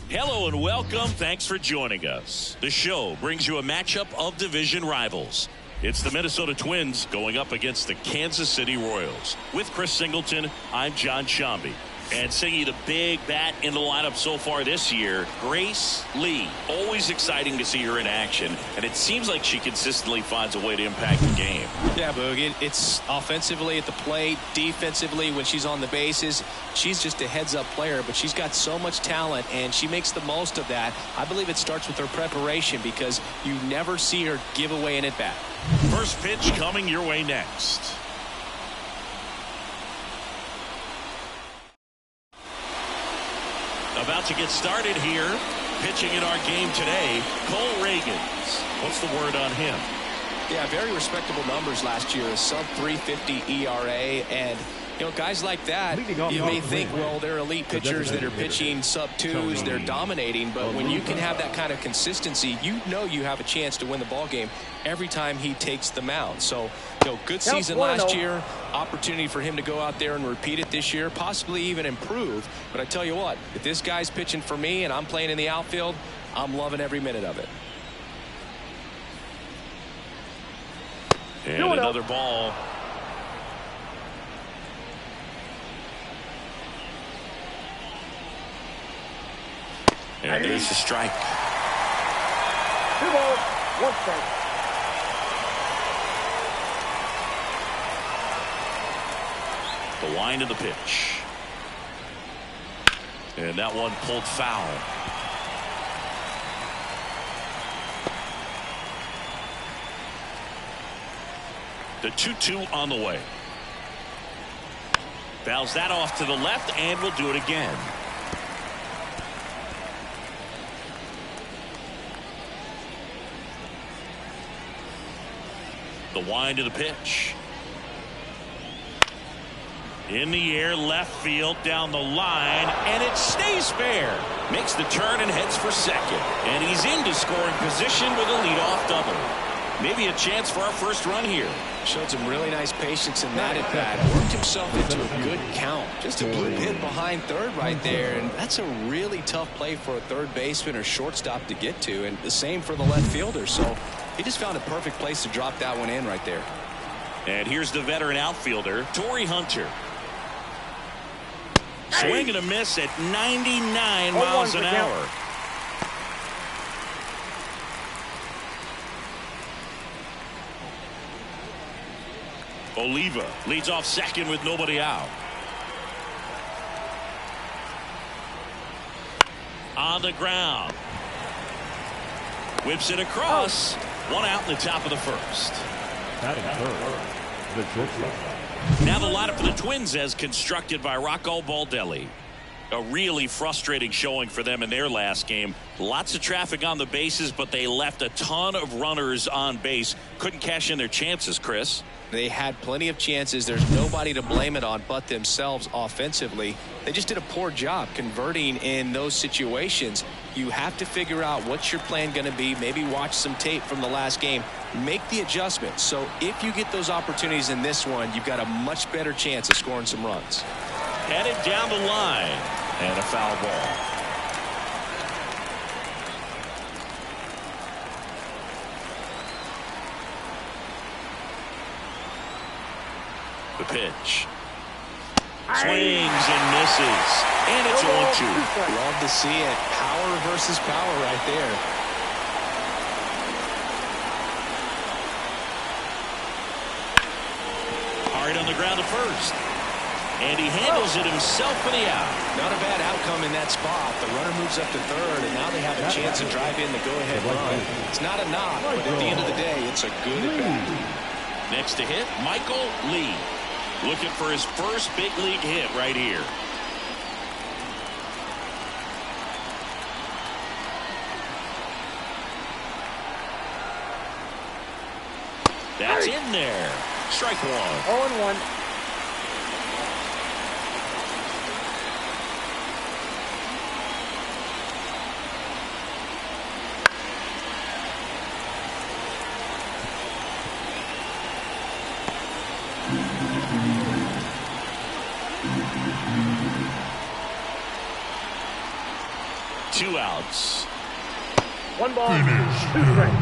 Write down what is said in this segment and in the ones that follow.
Hello and welcome. Thanks for joining us. The show brings you a matchup of division rivals. It's the Minnesota Twins going up against the Kansas City Royals. With Chris Singleton, I'm John Shambi. And singing the big bat in the lineup so far this year, Grace Lee. Always exciting to see her in action, and it seems like she consistently finds a way to impact the game. Yeah, Boog, it's offensively at the plate, defensively when she's on the bases. She's just a heads-up player, but she's got so much talent, and she makes the most of that. I believe it starts with her preparation because you never see her give away an at-bat. First pitch coming your way next. About to get started here. Pitching in our game today, Cole Reagans. What's the word on him? Yeah, very respectable numbers last year. A sub-350 ERA. And, you know, guys like that, you may think, well, they're elite pitchers that are pitching sub-2s. They're dominating. But when you can have that kind of consistency, you know you have a chance to win the ball game every time he takes the mound. So, you know, good season last year. Opportunity for him to go out there and repeat it this year, possibly even improve. But I tell you what, if this guy's pitching for me and I'm playing in the outfield, I'm loving every minute of it. And another ball. And there's a strike. 2 balls, 1 strike. The wind of the pitch. And that one pulled foul. The 2-2 on the way. Fouls that off to the left, and we'll do it again. The wind of the pitch. In the air, left field, down the line, and it stays fair. Makes the turn and heads for second. And he's into scoring position with a leadoff double. Maybe a chance for our first run here. Showed some really nice patience in that at bat. Worked himself into a good count. Just a blue hit behind third right there. And that's a really tough play for a third baseman or shortstop to get to. And the same for the left fielder. So he just found a perfect place to drop that one in right there. And here's the veteran outfielder, Torrey Hunter. Swing and a miss at 99 miles an hour. Oliva leads off second with nobody out. On the ground. Whips it across. One out in the top of the first. Now the lineup for the Twins as constructed by Rocco Baldelli. A really frustrating showing for them in their last game. Lots of traffic on the bases, but they left a ton of runners on base. Couldn't cash in their chances, Chris. They had plenty of chances. There's nobody to blame it on but themselves offensively. They just did a poor job converting in those situations. You have to figure out what's your plan going to be. Maybe watch some tape from the last game. Make the adjustment. So if you get those opportunities in this one, you've got a much better chance of scoring some runs. Headed down the line. And a foul ball. The pitch. Swings and misses. And it's 0-2. Love to see it. Power versus power right there. Hard on the ground to first. And he handles it himself for the out. Not a bad outcome in that spot. The runner moves up to third, and now they have a chance to drive in the go-ahead run. It's not a knock, but at the end of the day, it's a good at-bat. Next to hit, Michael Lee. Looking for his first big league hit right here. That's in there. Strike one. 0-1. 2 outs. 1 ball, 2 strikes.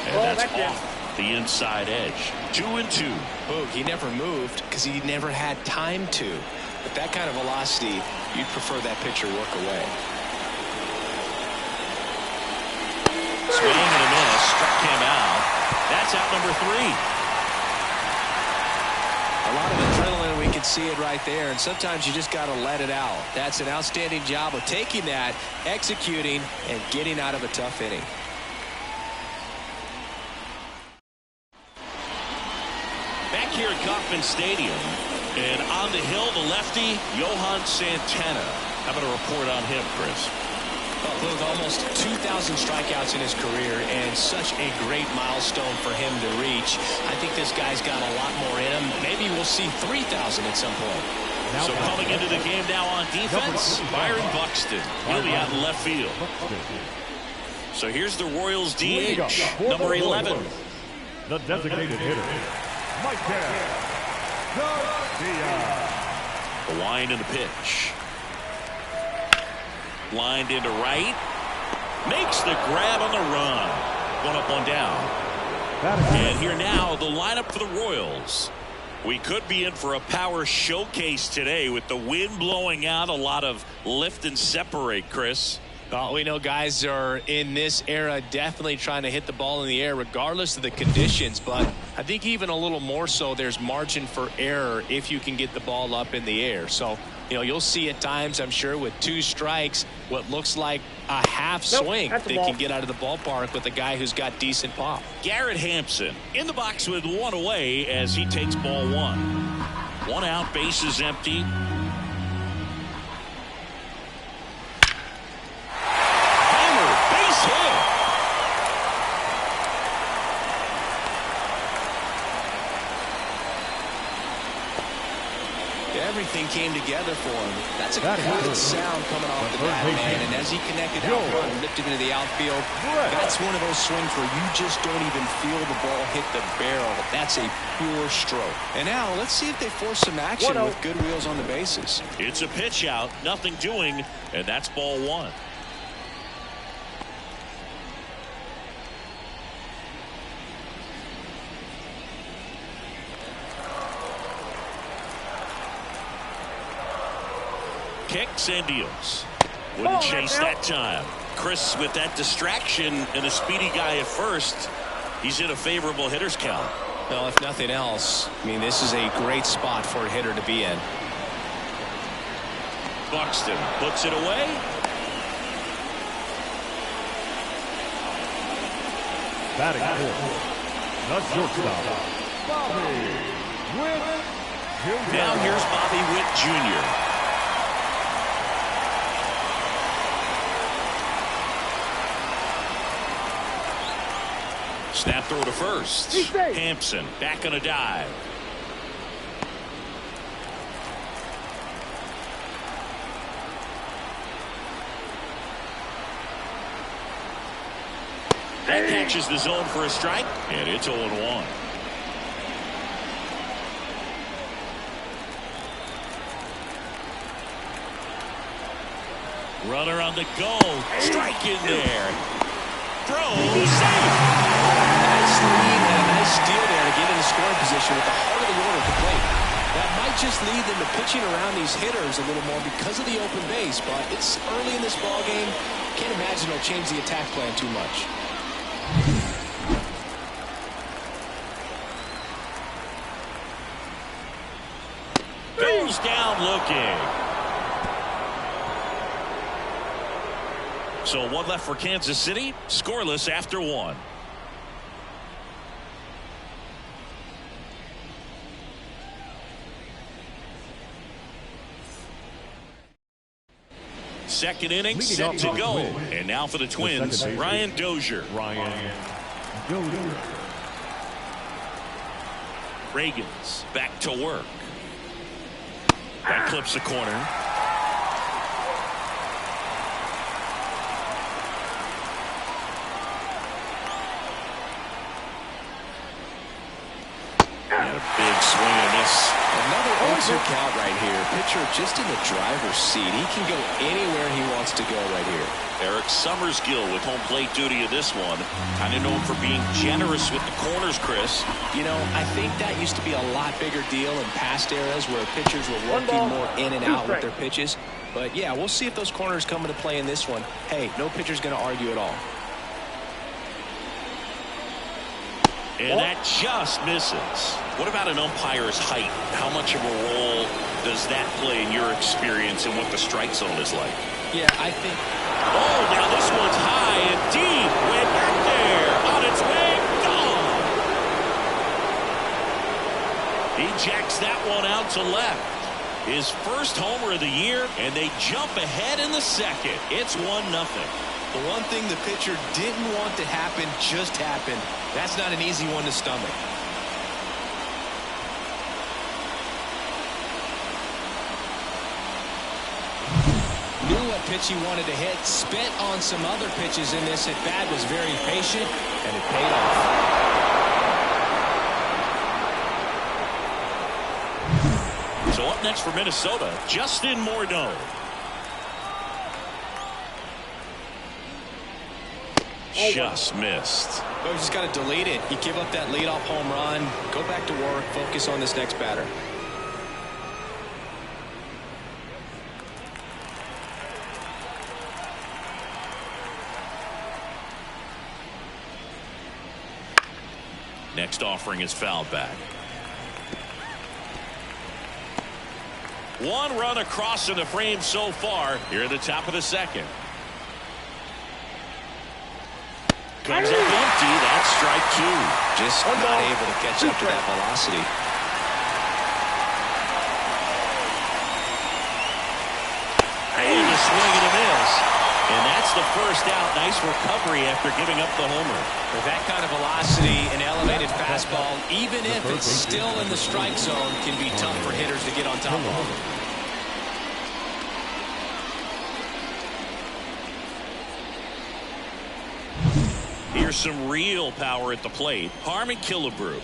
And that's off the inside edge. 2-2. Oh, he never moved because he never had time to. With that kind of velocity, you'd prefer that pitcher work away. Swing and a miss. Struck him out. That's out number 3. A lot of adrenaline, we can see it right there, and sometimes you just got to let it out. That's an outstanding job of taking that, executing, and getting out of a tough inning. Back here at Kauffman Stadium, and on the hill, the lefty, Johan Santana. How about a report on him, Chris? Well, with almost 2,000 strikeouts in his career and such a great milestone for him to reach, I think this guy's got a lot more in him. Maybe we'll see 3,000 at some point. So coming into the game now on defense, Byron Buxton. He'll be out in left field. So here's the Royals DH, number 11. The designated hitter, Mike The wind and the pitch. Lined into right. Makes the grab on the run. 1 up, 1 down. And here now, the lineup for the Royals. We could be in for a power showcase today with the wind blowing out. A lot of lift and separate, Chris. Well, we know guys are in this era definitely trying to hit the ball in the air regardless of the conditions, but I think even a little more so there's margin for error if you can get the ball up in the air. So, you know, you'll see at times, I'm sure, with 2 strikes, what looks like a half swing that can get out of the ballpark with a guy who's got decent pop. Garrett Hampson in the box with 1 away as he takes ball 1. 1 out, bases empty. Everything came together for him. That's a good sound coming off the bat, man. And as he connected out front and lifted into the outfield, that's one of those swings where you just don't even feel the ball hit the barrel. That's a pure stroke. And now let's see if they force some action with good wheels on the bases. It's a pitch out, nothing doing, and that's ball 1. Kicks and deals. Wouldn't chase that time. Chris, with that distraction and a speedy guy at first, he's in a favorable hitter's count. Well, if nothing else, I mean, this is a great spot for a hitter to be in. Buxton puts it away. Batting fourth, the shortstop, Bobby Witt Jr. Now here's Bobby Witt Jr. Snap throw to first. Hampson back on a dive. That catches the zone for a strike, and it's 0-1. Runner on the go. Strike in there. Throw safe. Nice lead and a nice steal there to get in the scoring position with the heart of the order at the plate. That might just lead them to pitching around these hitters a little more because of the open base, but it's early in this ball game. Can't imagine it'll change the attack plan too much. Goes down looking. So 1 left for Kansas City. Scoreless after 1. Second inning set to go. And now for the Twins, Ryan Dozier. Reagan's back to work. That clips the corner. And a big swing and miss. Another 0-2 count right here. Pitcher just in the driver's seat. He can go anywhere he wants to go right here. Eric Summersgill with home plate duty in this one. Kind of known for being generous with the corners, Chris. You know, I think that used to be a lot bigger deal in past eras where pitchers were working more in and out with their pitches. But yeah, we'll see if those corners come into play in this one. Hey, no pitcher's going to argue at all. And that just misses. What about an umpire's height? How much of a role does that play in your experience and what the strike zone is like? Yeah, I think. Oh, now this one's high and deep. Way back there. On its way. Gone. He jacks that one out to left. His first homer of the year, and they jump ahead in the second. It's 1-0. The one thing the pitcher didn't want to happen just happened. That's not an easy one to stomach. Knew what pitch he wanted to hit. Spent on some other pitches in this at-bat. Was very patient, and it paid off. So up next for Minnesota, Justin Morneau. Just missed. Oh, you just got to delete it. You give up that leadoff home run. Go back to work. Focus on this next batter. Next offering is fouled back. One run across in the frame so far here at the top of the second. Comes up empty. That's strike two. Just not able to catch up to that velocity. And a swing and a miss. And that's the first out. Nice recovery after giving up the homer. With that kind of velocity, an elevated fastball, even if it's still in the strike zone, can be tough for hitters to get on top of. Here's some real power at the plate. Harmon Killebrew.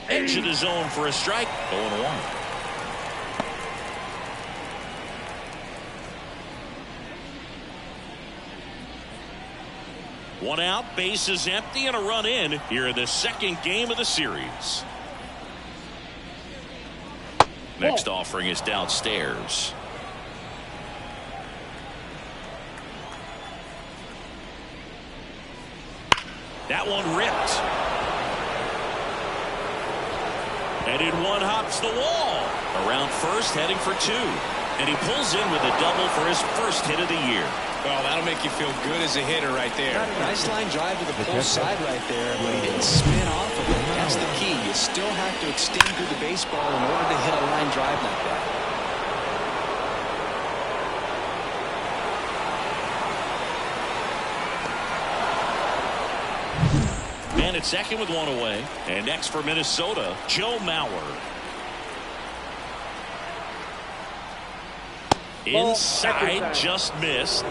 Edge of the zone for a strike. 0-1. One out, bases empty, and a run in here in the second game of the series. Next offering is downstairs. That one ripped. And in one hops the wall. Around first, heading for two. And he pulls in with a double for his first hit of the year. Well, that'll make you feel good as a hitter right there. Nice line drive to the pull side right there, but he didn't spin off of it. That's the key. You still have to extend through the baseball in order to hit a line drive like that. Man at second with one away. And next for Minnesota, Joe Mauer. Inside, just missed.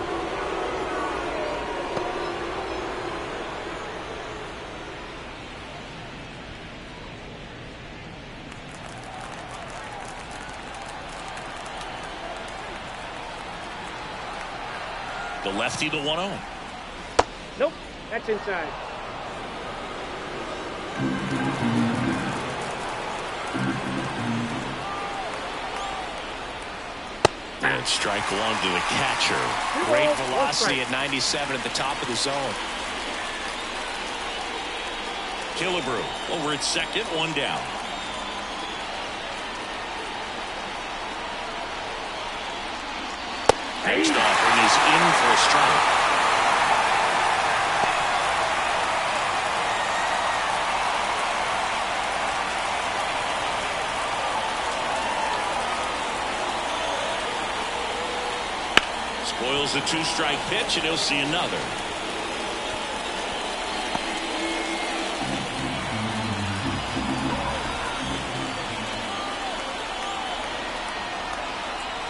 The lefty, the 1-0. Nope, that's inside. And strike one to the catcher. Great velocity at 97 at the top of the zone. Killebrew over at second, one down. Next offering is in for a strike. Spoils the two-strike pitch, and he'll see another.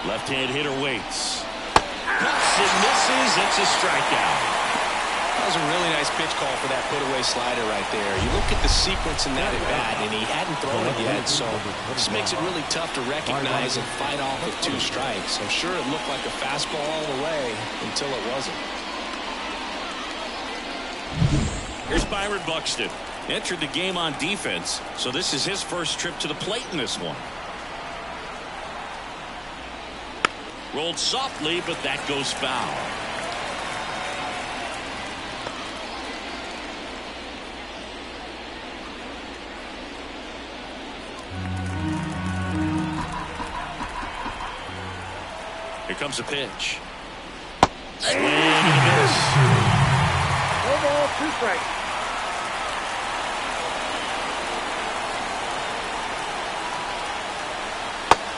Left-hand hitter waits. Hits and misses. It's a strikeout. was a really nice pitch call for that put-away slider right there. You look at the sequence in that at-bat, and he hadn't thrown it yet, so this makes it really tough to recognize and fight off with 2 strikes. I'm sure it looked like a fastball all the way until it wasn't. Here's Byron Buxton. Entered the game on defense, so this is his first trip to the plate in this one. Rolled softly, but that goes foul. Here comes a pitch. Swing and a miss. No ball, 2 strikes.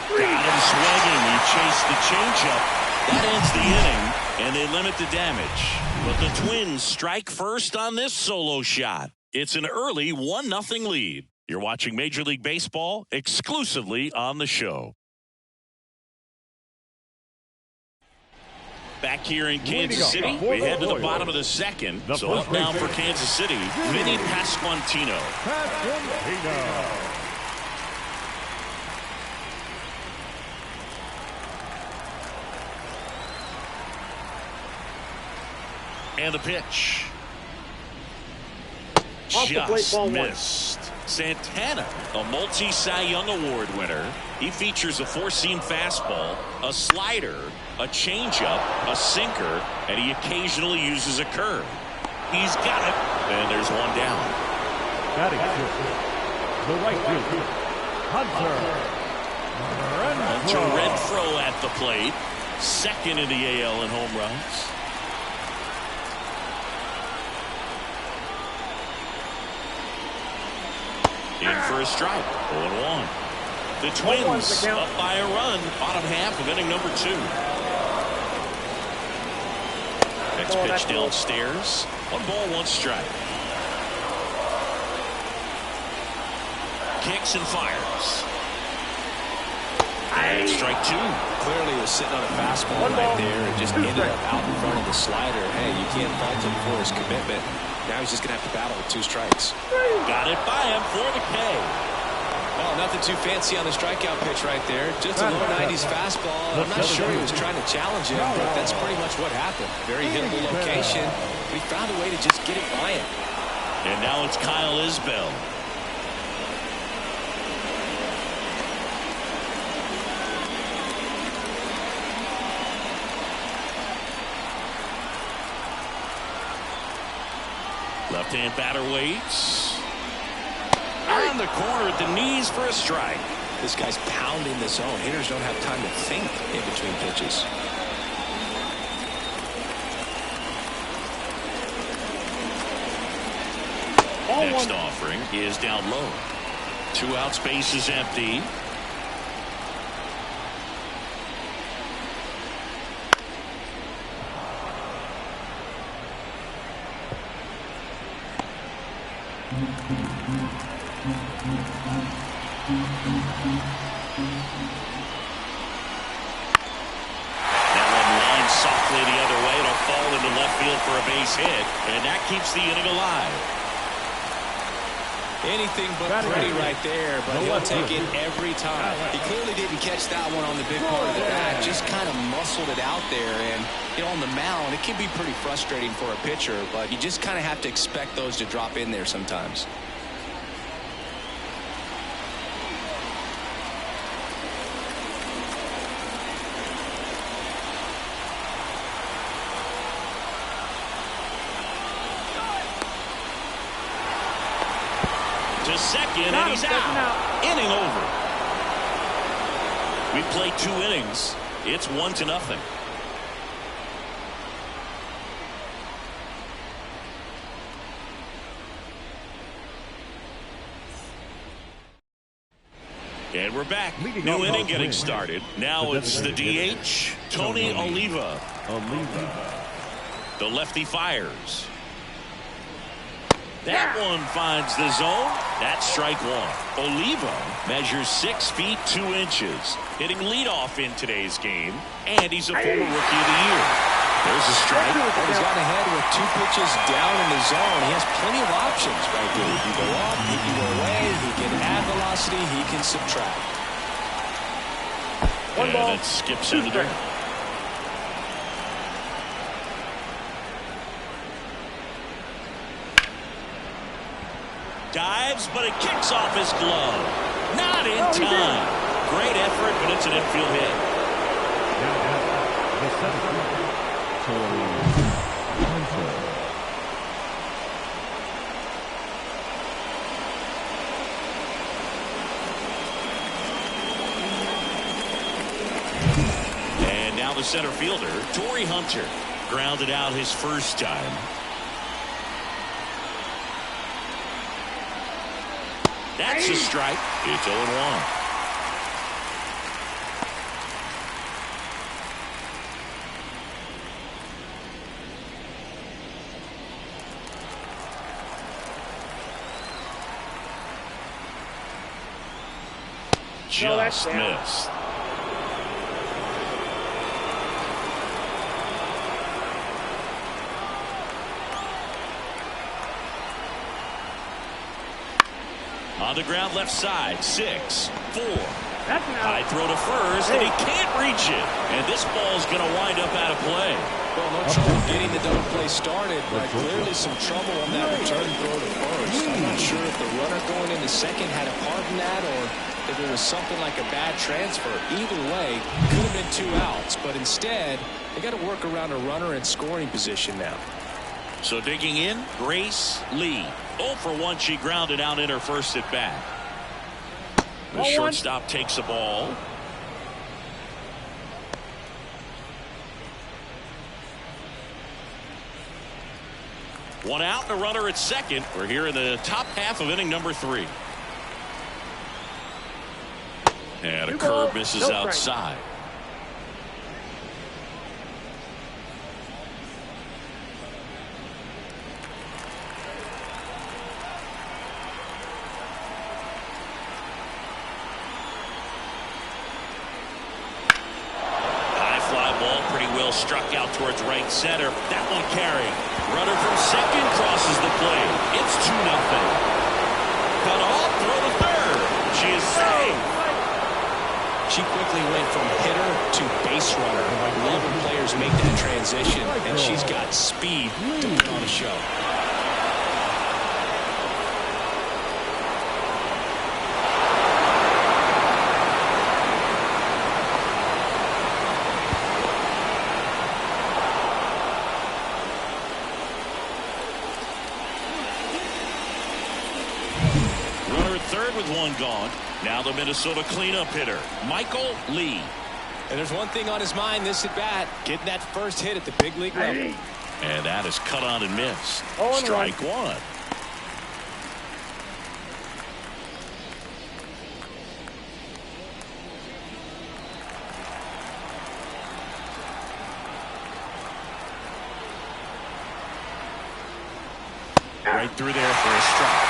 Got him swinging. He chased the changeup. That ends the inning, and they limit the damage. But the Twins strike first on this solo shot. It's an early 1-0 lead. You're watching Major League Baseball exclusively on the show. Back here in Kansas City, we head to the bottom of the second. So up now for Kansas City, Vinny Pasquantino. And the pitch. Just missed. Santana, a multi-Cy Young Award winner. He features a 4-seam fastball, a slider, a changeup, a sinker, and he occasionally uses a curve. He's got it, and there's one down. Batting the right fielder, Hunter Renfroe at the plate, second in the AL in home runs. In for a strike, 0-1. The Twins up by a run, bottom half of inning number 2. Next pitch downstairs, 1 ball, 1 strike. Kicks and fires. And strike 2. Clearly was sitting on a fastball right there and just ended up out in front of the slider. Hey, you can't fault him for his commitment. Now he's just going to have to battle with 2 strikes. Got it by him for the K. Well, nothing too fancy on the strikeout pitch right there. Just a low 90s fastball. I'm not sure he was trying to challenge him, but that's pretty much what happened. Very hittable location. We found a way to just get it by him. And now it's Kyle Isbell. Left-hand batter waits. On the corner at the knees for a strike. This guy's pounding the zone. Hitters don't have time to think in between pitches. Next offering is down low. 2 outs, base is empty. Softly the other way. It'll fall into left field for a base hit, and that keeps the inning alive. Anything but pretty right there, but he'll take it every time. He clearly didn't catch that one on the big part of the bat, just kind of muscled it out there. And you know, on the mound, it can be pretty frustrating for a pitcher, but you just kind of have to expect those to drop in there sometimes. To second, and he's out. Inning over. We played 2 innings. It's 1-0. And we're back. New inning getting started. Now it's the DH, Tony Oliva. The lefty fires. That one finds the zone. That's strike 1. Oliva measures 6 feet 2 inches, hitting leadoff in today's game, and he's a former Rookie of the Year. There's a strike. Well, he's got ahead with 2 pitches down in the zone. He has plenty of options right here. He can go up, he can go away, he can add velocity, he can subtract. One ball. That skips into there. Dives, but it kicks off his glove. Not in time. Great effort, but it's an infield hit. The center fielder, Hunter. And now the center fielder, Torrey Hunter, grounded out his first time. That's a strike. It's 0-1. Just missed. On the ground left side, 6-4. High throw to first, and he can't reach it. And this ball's going to wind up out of play. Well, no trouble getting the double play started, but clearly some trouble on that return throw to first. I'm not sure if the runner going into second had a part in that or if it was something like a bad transfer. Either way, could have been 2 outs, but instead, they got to work around a runner in scoring position now. So digging in, Grace Lee. 0 for 1, she grounded out in her first at bat. The shortstop takes the ball. One out and a runner at second. We're here in the top half of inning number 3. And a curve misses outside. Struck out towards right center. That one carrying. Runner from second crosses the plate. It's 2-0. Cut off, throw to third. She is safe. She quickly went from hitter to base runner. I love when players make that transition, and she's got speed to put on a show. With one gone. Now the Minnesota cleanup hitter, Michael Lee. And there's one thing on his mind this at bat, getting that first hit at the big league level. And that is cut on and missed. Strike 1. Right through there for a strike.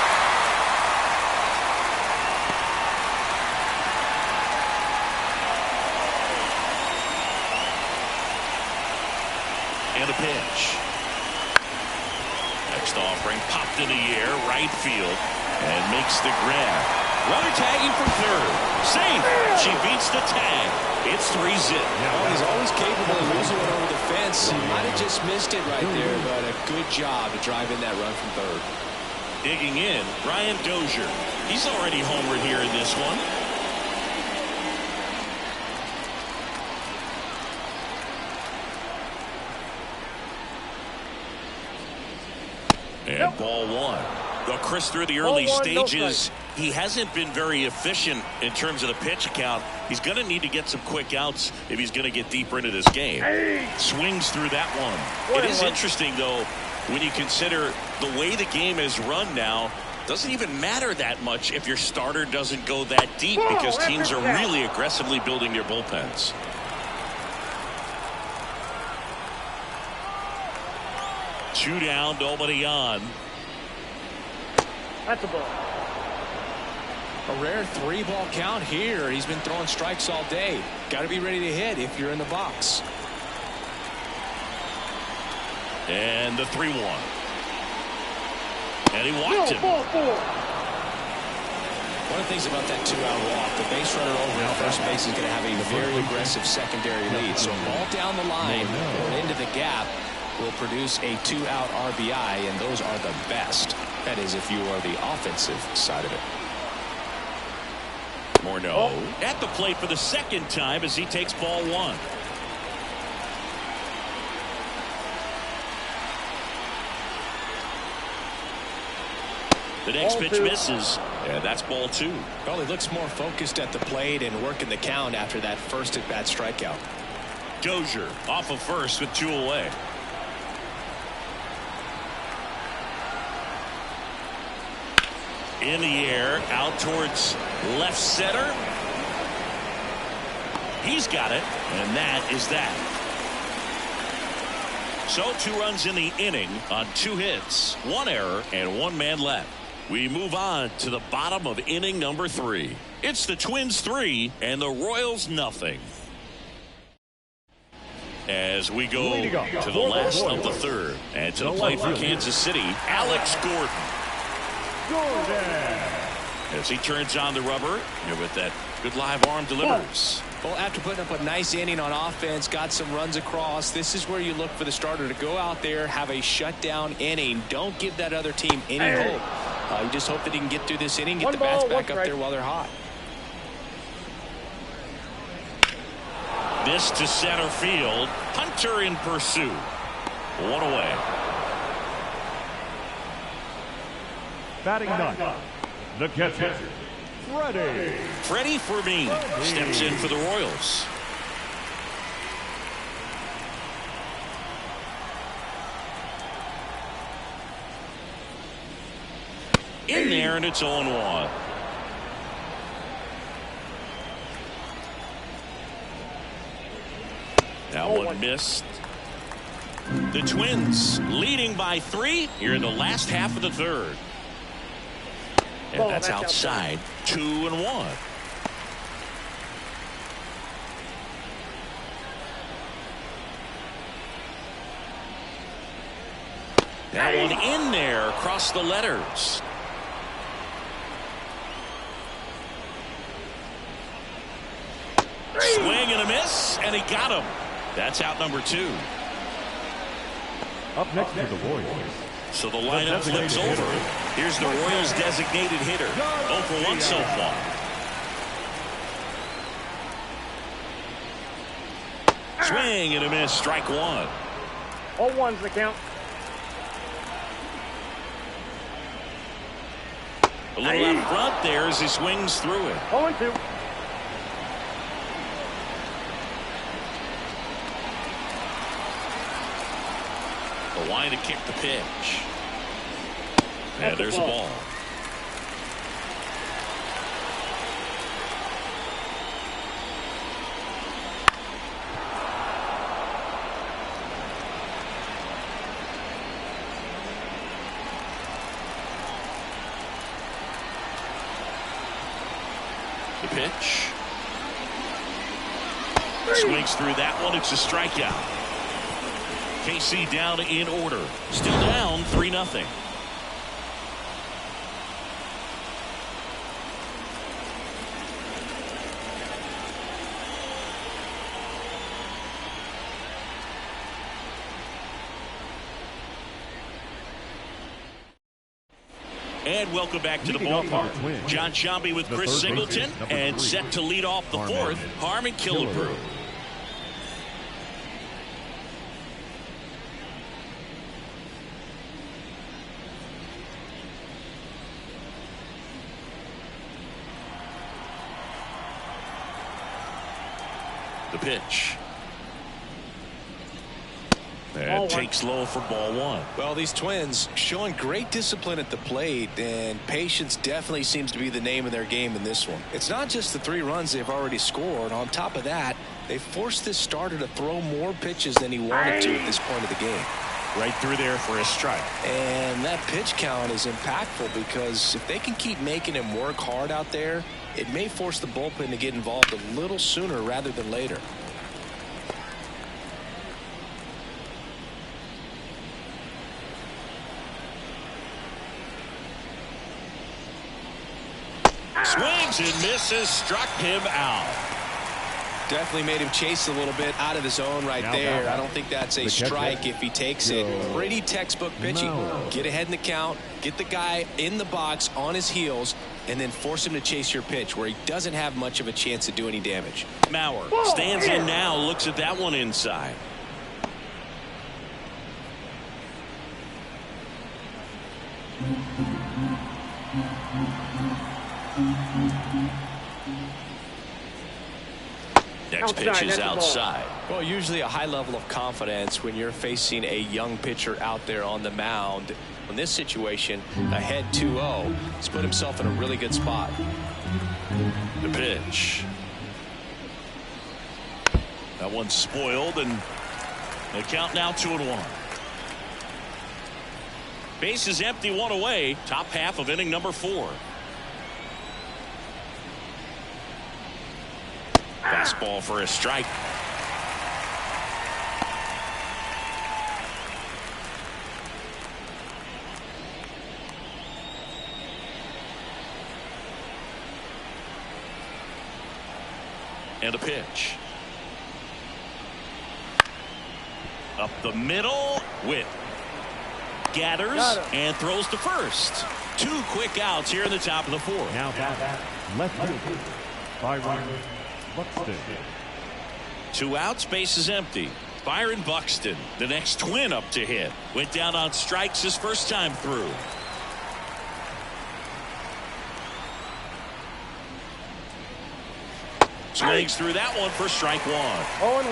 And a pitch. Next offering popped in the air, right field, and makes the grab. Runner tagging from third. Safe. She beats the tag. It's 3-zip. Well, he's always capable of losing one over the fence. He might have just missed it right there, but a good job to drive in that run from third. Digging in, Brian Dozier. He's already homered here in this one. And ball 1. Well, Chris, through the early stages, he hasn't been very efficient in terms of the pitch count. He's going to need to get some quick outs if he's going to get deeper into this game. Swings through that one. It is interesting, though, when you consider the way the game is run now. Doesn't even matter that much if your starter doesn't go that deep because teams are really aggressively building their bullpens. Two down, nobody on. That's a ball. A rare 3-ball count here. He's been throwing strikes all day. Got to be ready to hit if you're in the box. And the 3-1. And he walked him. One of the things about that 2-out walk, the base runner over at first base is going to have a very aggressive secondary lead. So a ball down the line or into the gap will produce a 2-out RBI, and those are the best. That is, if you are the offensive side of it. Morneau at the plate for the second time as he takes ball 1. The next pitch misses. And that's ball 2. Well, he looks more focused at the plate and working the count after that first at-bat strikeout. Dozier off of first with 2 away. In the air, out towards left center. He's got it, and that is that. So 2 runs in the inning on 2 hits, 1 error, and 1 man left. We move on to the bottom of inning number 3. It's the Twins 3 and the Royals nothing. As we go to the last of the 3rd, and to the plate for Kansas City, Alex Gordon. As he turns on the rubber, and with that good live arm delivers. Well, after putting up a nice inning on offense, got some runs across, this is where you look for the starter to go out there, have a shutdown inning. Don't give that other team any hope. You just hope that he can get through this inning, get the bats back up there while they're hot. This to center field. Hunter in pursuit. 1 away. Batting 9. The catcher, Freddie Fermin steps in for the Royals. In there, and it's 0-1. That one missed. The Twins leading by 3 here in the last half of the 3rd. And that's outside. 2-1. That one in there across the letters. Swing and a miss, and he got him. That's out number 2. Up next to the Royals. So the lineup flips over. Here's the Royals designated hitter. 0 for 1 so far. Swing and a miss. Strike 1. 0-1's the count. A little out front there as he swings through it. 0-2. The line to kick the pitch. And there's a ball. The pitch. Swings through that one. It's a strikeout. KC down in order. Still down 3-0. And welcome back to the ballpark. John Sciambi with Chris Singleton, and set to lead off the 4th, Harmon Killebrew. The pitch. And takes low for ball 1. Well, these Twins showing great discipline at the plate, and patience definitely seems to be the name of their game in this one. It's not just the 3 runs they've already scored. On top of that, they forced this starter to throw more pitches than he wanted to at this point of the game. Right through there for a strike. And that pitch count is impactful because if they can keep making him work hard out there, it may force the bullpen to get involved a little sooner rather than later. Swings and misses, struck him out. Definitely made him chase a little bit out of the zone right there. I don't think that's a strike if he takes it. Pretty textbook pitching. Get ahead in the count, get the guy in the box on his heels, and then force him to chase your pitch where he doesn't have much of a chance to do any damage. Mauer stands in now, looks at that one inside. Next pitch is outside. Well, usually a high level of confidence when you're facing a young pitcher out there on the mound. In this situation, ahead 2-0, he's put himself in a really good spot. The pitch. That one's spoiled, and the count now 2-1. Base is empty, one away. Top half of inning number 4. Fastball for a strike. And a pitch. Up the middle. Whip. Gathers and throws to first. 2 quick outs here in the top of the 4th. Now back left field. Byron Buxton. 2 outs, base is empty. Byron Buxton, the next Twin up to hit. Went down on strikes his first time through. Swings through that one for strike 1.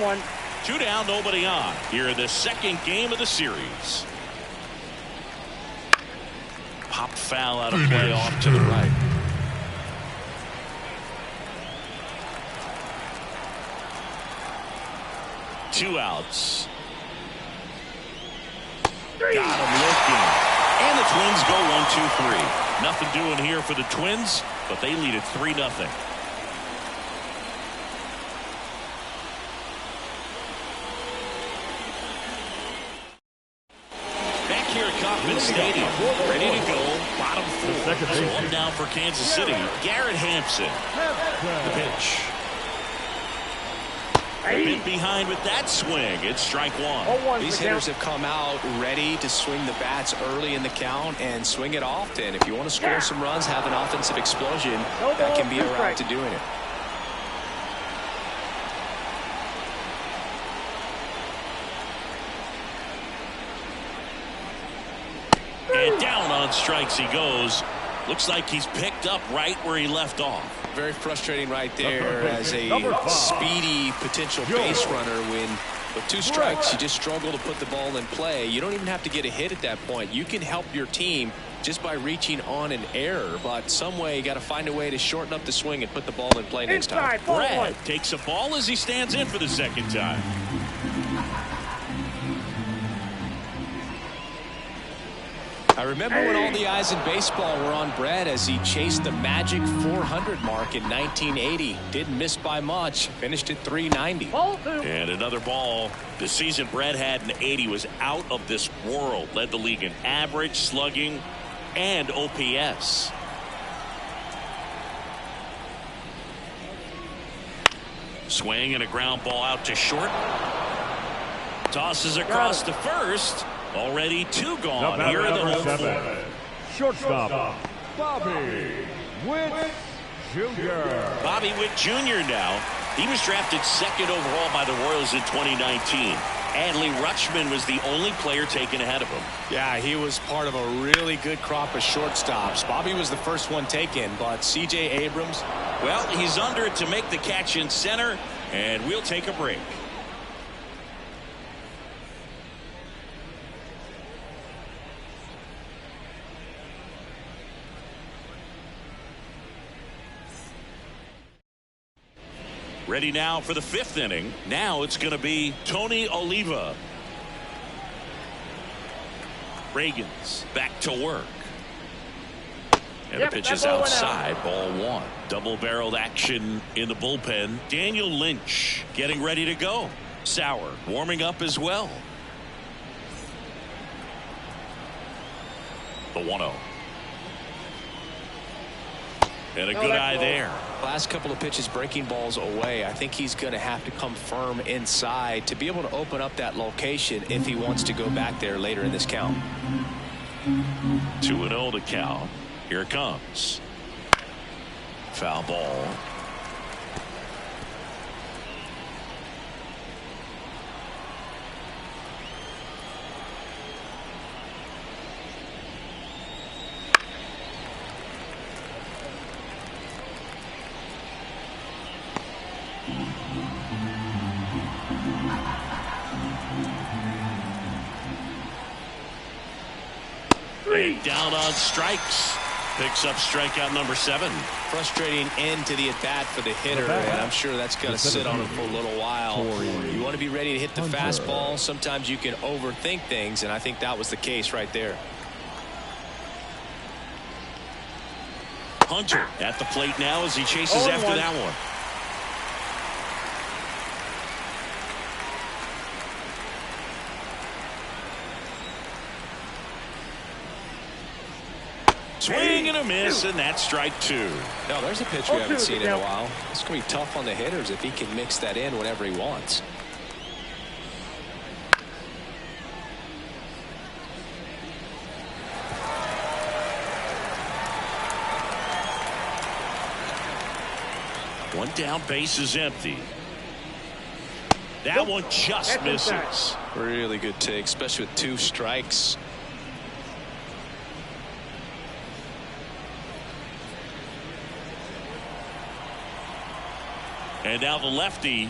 0-1. 2 down, nobody on. Here in the second game of the series. Popped foul out of play off to the right. Two outs. Got him looking. And the Twins go 1-2-3. Nothing doing here for the Twins, but they lead it 3-0. Back here at Kauffman Stadium, ready to go. Bottom 4. So one down for Kansas City. Garrett Hampson. The pitch. A bit behind with that swing. It's strike 1. These hitters have come out ready to swing the bats early in the count and swing it often. If you want to score some runs, have an offensive explosion, that can be a route to doing it. And down on strikes he goes. Looks like he's picked up right where he left off. Very frustrating right there as a speedy potential base runner when with 2 strikes you just struggle to put the ball in play. You don't even have to get a hit at that point. You can help your team just by reaching on an error, but some way you got to find a way to shorten up the swing and put the ball in play next time. Brad takes a ball as he stands in for the second time. I remember when all the eyes in baseball were on Brad as he chased the magic 400 mark in 1980. Didn't miss by much. Finished at 390. And another ball. The season Brad had in 80 was out of this world. Led the league in average, slugging, and OPS. Swing and a ground ball out to short. Tosses across to first. Already 2 gone here in the home 4th. Shortstop, Bobby Witt Jr. Bobby Witt Jr. now. He was drafted 2nd overall by the Royals in 2019. Adley Rutschman was the only player taken ahead of him. Yeah, he was part of a really good crop of shortstops. Bobby was the first one taken, but C.J. Abrams, well, he's under it to make the catch in center, and we'll take a break. Ready now for the 5th inning. Now it's going to be Tony Oliva. Reagans back to work. And the pitch is outside. Ball 1. Double-barreled action in the bullpen. Daniel Lynch getting ready to go. Sauer warming up as well. The 1-0. And a good eye there. Last couple of pitches breaking balls away. I think he's going to have to come firm inside to be able to open up that location if he wants to go back there later in this count. 2-0 to count. Here it comes. Foul ball. Down on strikes. Picks up strikeout number 7. Frustrating end to the at bat for the hitter, and I'm sure that's going to sit on him for a little while. You want to be ready to hit the fastball. Sometimes you can overthink things, and I think that was the case right there. Hunter at the plate now as he chases after that one. Swing and a miss, and that's strike 2. No, there's a pitch we haven't seen in a while. It's going to be tough on the hitters if he can mix that in whenever he wants. One down, base is empty. That one just misses. Really good take, especially with 2 strikes. And now the lefty.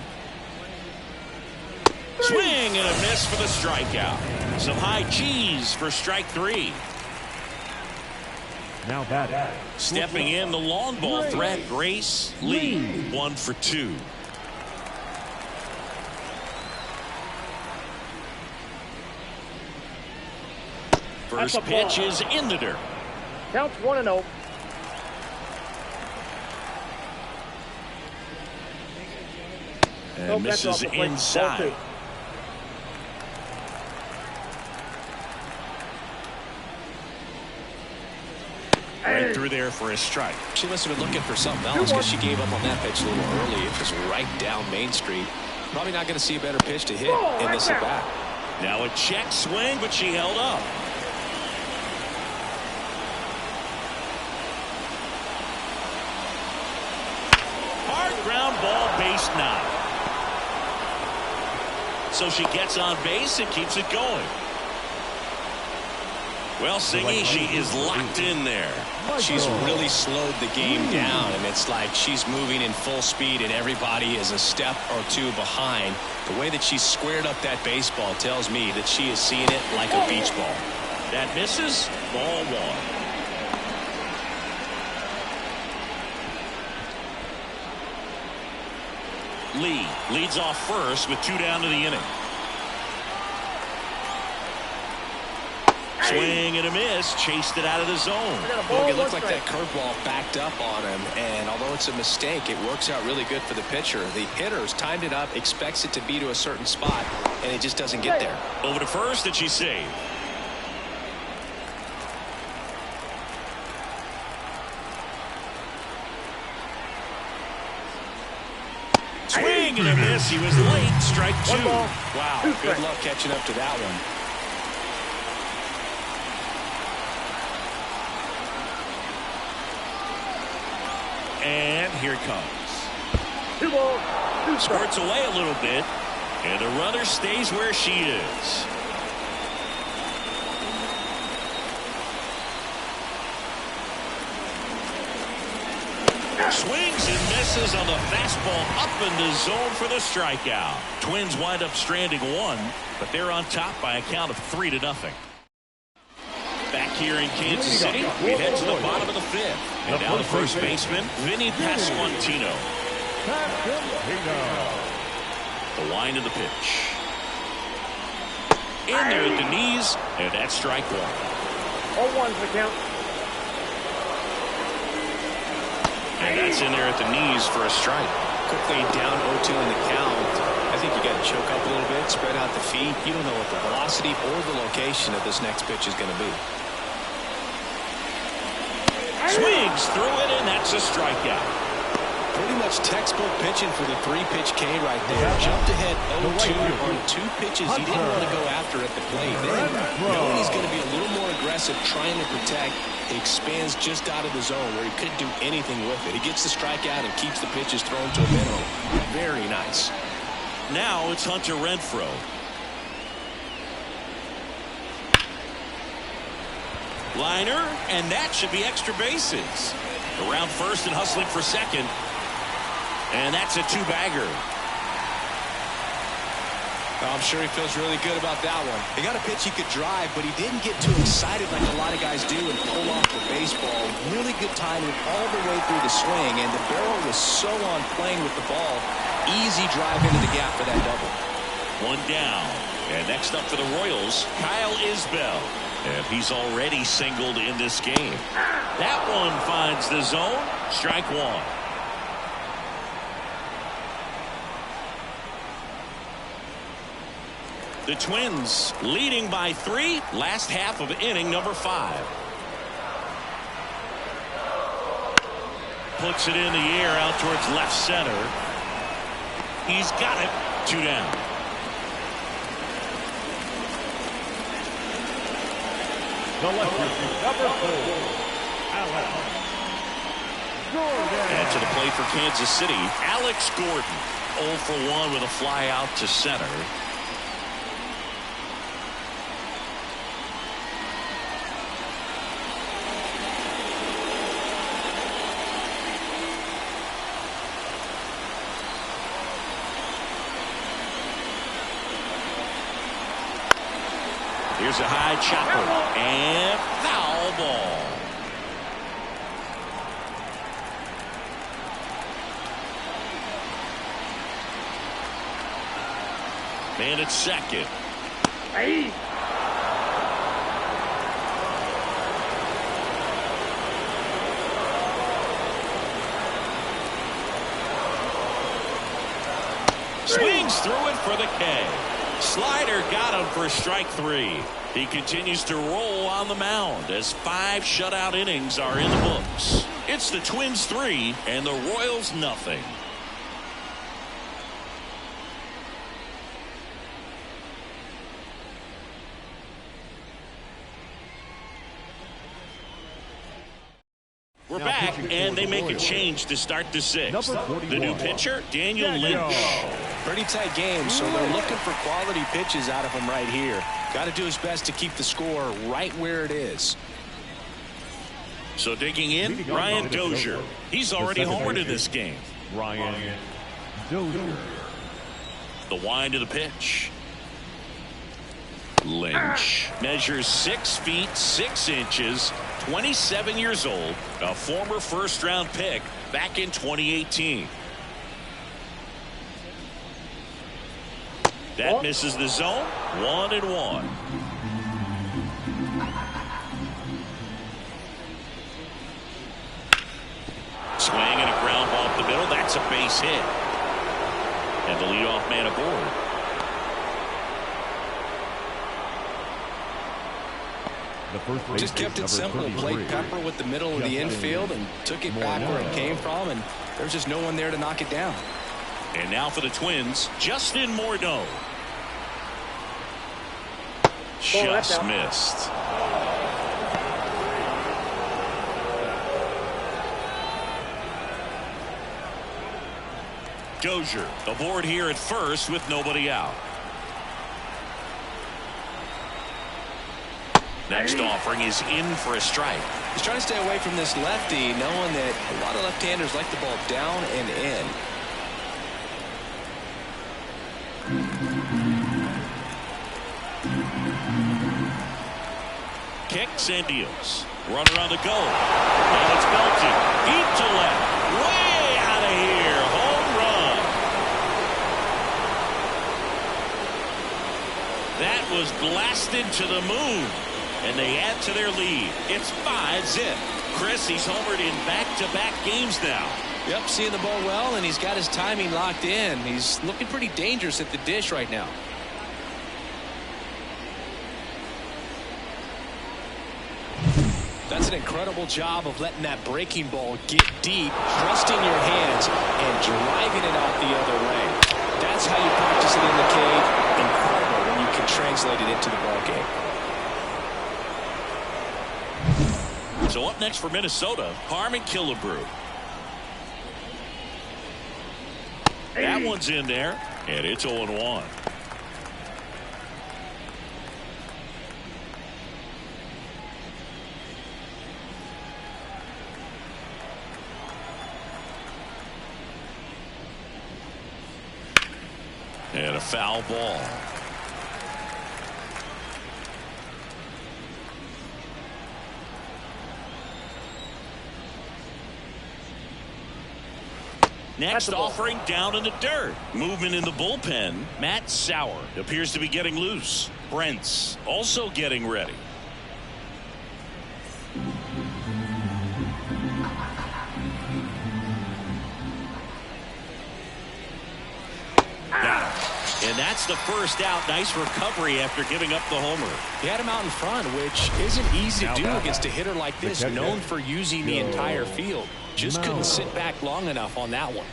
Swing and a miss for the strikeout. Some high cheese for strike 3. Now batting. Stepping in the long ball threat, Grace Lee. 1 for 2. First pitch is in the dirt. Counts 1-0. And misses inside. Right through there for a strike. She must have been looking for something else because she gave up on that pitch a little early. It was right down Main Street. Probably not going to see a better pitch to hit in this at bat. Now a check swing, but she held up. Hard ground ball, base knock. So she gets on base and keeps it going. Well, Singy, she is locked in there. She's really slowed the game down, and it's like she's moving in full speed, and everybody is a step or 2 behind. The way that she's squared up that baseball tells me that she is seeing it like a beach ball. That misses. Ball 1. Lee leads off first with 2 down to the inning. Swing and a miss, chased it out of the zone. It looked like that curveball backed up on him, and although it's a mistake, it works out really good for the pitcher. The hitter's timed it up, expects it to be to a certain spot, and it just doesn't get there. Over to first, and she's saved. Swing and a miss. He was late. Strike 2. Wow, good luck catching up to that one. And here it comes. 2 balls, 2 strikes. Squirts away a little bit, and the runner stays where she is. Swings and misses on the fastball up in the zone for the strikeout. Twins wind up stranding 1, but they're on top by a count of 3-0. Back here in Kansas City, we head to the bottom of the 5th. And now the first baseman, Vinny Pasquantino. The line of the pitch. In there at the knees, and that's strike 1. 0-1's the count. And that's in there at the knees for a strike. Quickly down 0-2 in the count. I think you got to choke up a little bit, spread out the feet. You don't know what the velocity or the location of this next pitch is going to be. Swings through it, and that's a strikeout. Pretty much textbook pitching for the 3-pitch K right there. Jumped ahead 0-2 on 2 pitches he didn't want to go after at the plate. Then, knowing he's going to be a little more aggressive, trying to protect, he expands just out of the zone where he couldn't do anything with it. He gets the strikeout and keeps the pitches thrown to a minimum. Very nice. Now it's Hunter Renfroe. Liner, and that should be extra bases. Around first and hustling for second. And that's a 2-bagger. I'm sure he feels really good about that one. He got a pitch he could drive, but he didn't get too excited like a lot of guys do and pull off the baseball. Really good timing all the way through the swing, and the barrel was so on playing with the ball. Easy drive into the gap for that double. 1 down. And next up for the Royals, Kyle Isbell. And he's already singled in this game. That one finds the zone. Strike 1. The Twins leading by 3. Last half of inning number 5. Puts it in the air out towards left center. He's got it. 2 down. The lefty, number 4, Alex Gordon. And to the plate for Kansas City, Alex Gordon. 0 for 1 with a fly out to center. Here's a high chopper and foul ball. Man at second. Hey. Swings through it for the K. Slider got him for strike 3. He continues to roll on the mound as 5 shutout innings are in the books. It's the Twins 3 and the Royals nothing. We're back, and they make a change to start the 6th. The new pitcher, Daniel Lynch. Pretty tight game, so they're looking for quality pitches out of him right here. Got to do his best to keep the score right where it is. So digging in, Ryan Dozier. He's already homered in this game. Ryan Dozier. The wind of the pitch. Lynch measures 6 feet 6 inches, 27 years old, a former first-round pick back in 2018. That misses the zone. 1-1. Swing and a ground ball up the middle. That's a base hit. And the leadoff man aboard. Just kept it simple. Played Pepper with the middle of the infield and took it back where it came from, and there's just no one there to knock it down. And now for the Twins, Justin Morneau. Just missed. Dozier aboard here at first with nobody out. Next offering is in for a strike. He's trying to stay away from this lefty, knowing that a lot of left-handers like the ball down and in. Kicks and deals. Runner on the go. And it's belted. Deep to left. Way out of here. Home run. That was blasted to the moon. And they add to their lead. It's 5-zip. Chris, he's homered in back-to-back games now. Yep, seeing the ball well, and he's got his timing locked in. He's looking pretty dangerous at the dish right now. That's an incredible job of letting that breaking ball get deep, trusting your hands, and driving it out the other way. That's how you practice it in the cage. Incredible when you can translate it into the ball game. So up next for Minnesota, Harmon Killebrew. That one's in there, and it's 0-1. And a foul ball. Next offering down in the dirt. Movement in the bullpen. Matt Sauer appears to be getting loose. Brent's also getting ready. Got him. And that's the first out. Nice recovery after giving up the homer. He had him out in front, which isn't easy to do against a hitter like this, known for using the entire field. Just couldn't sit back long enough on that one.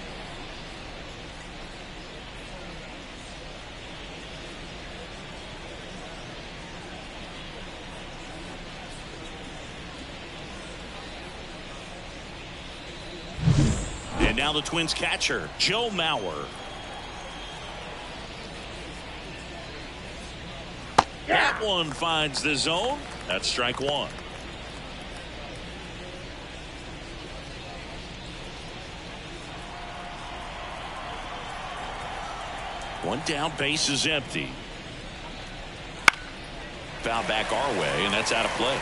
And now the Twins catcher, Joe Mauer. That one finds the zone. That's strike one. One down, base is empty. Foul back our way, and that's out of play.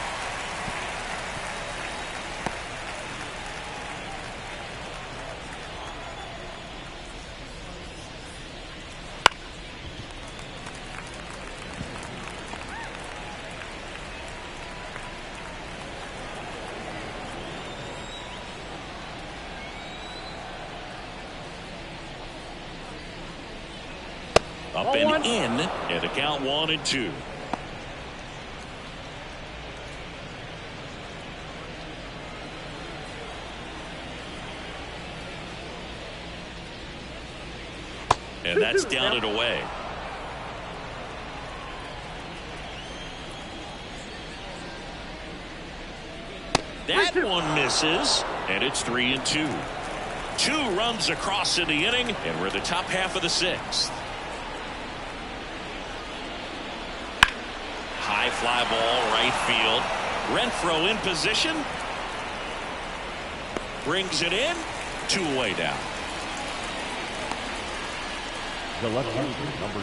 Up and in, and a count 1-2. And that's down and away. That one misses, and it's 3-2. 2 runs across in the inning, and we're the top half of the 6th. High fly ball, right field. Renfroe in position. Brings it in. 2 away now. The left fielder, number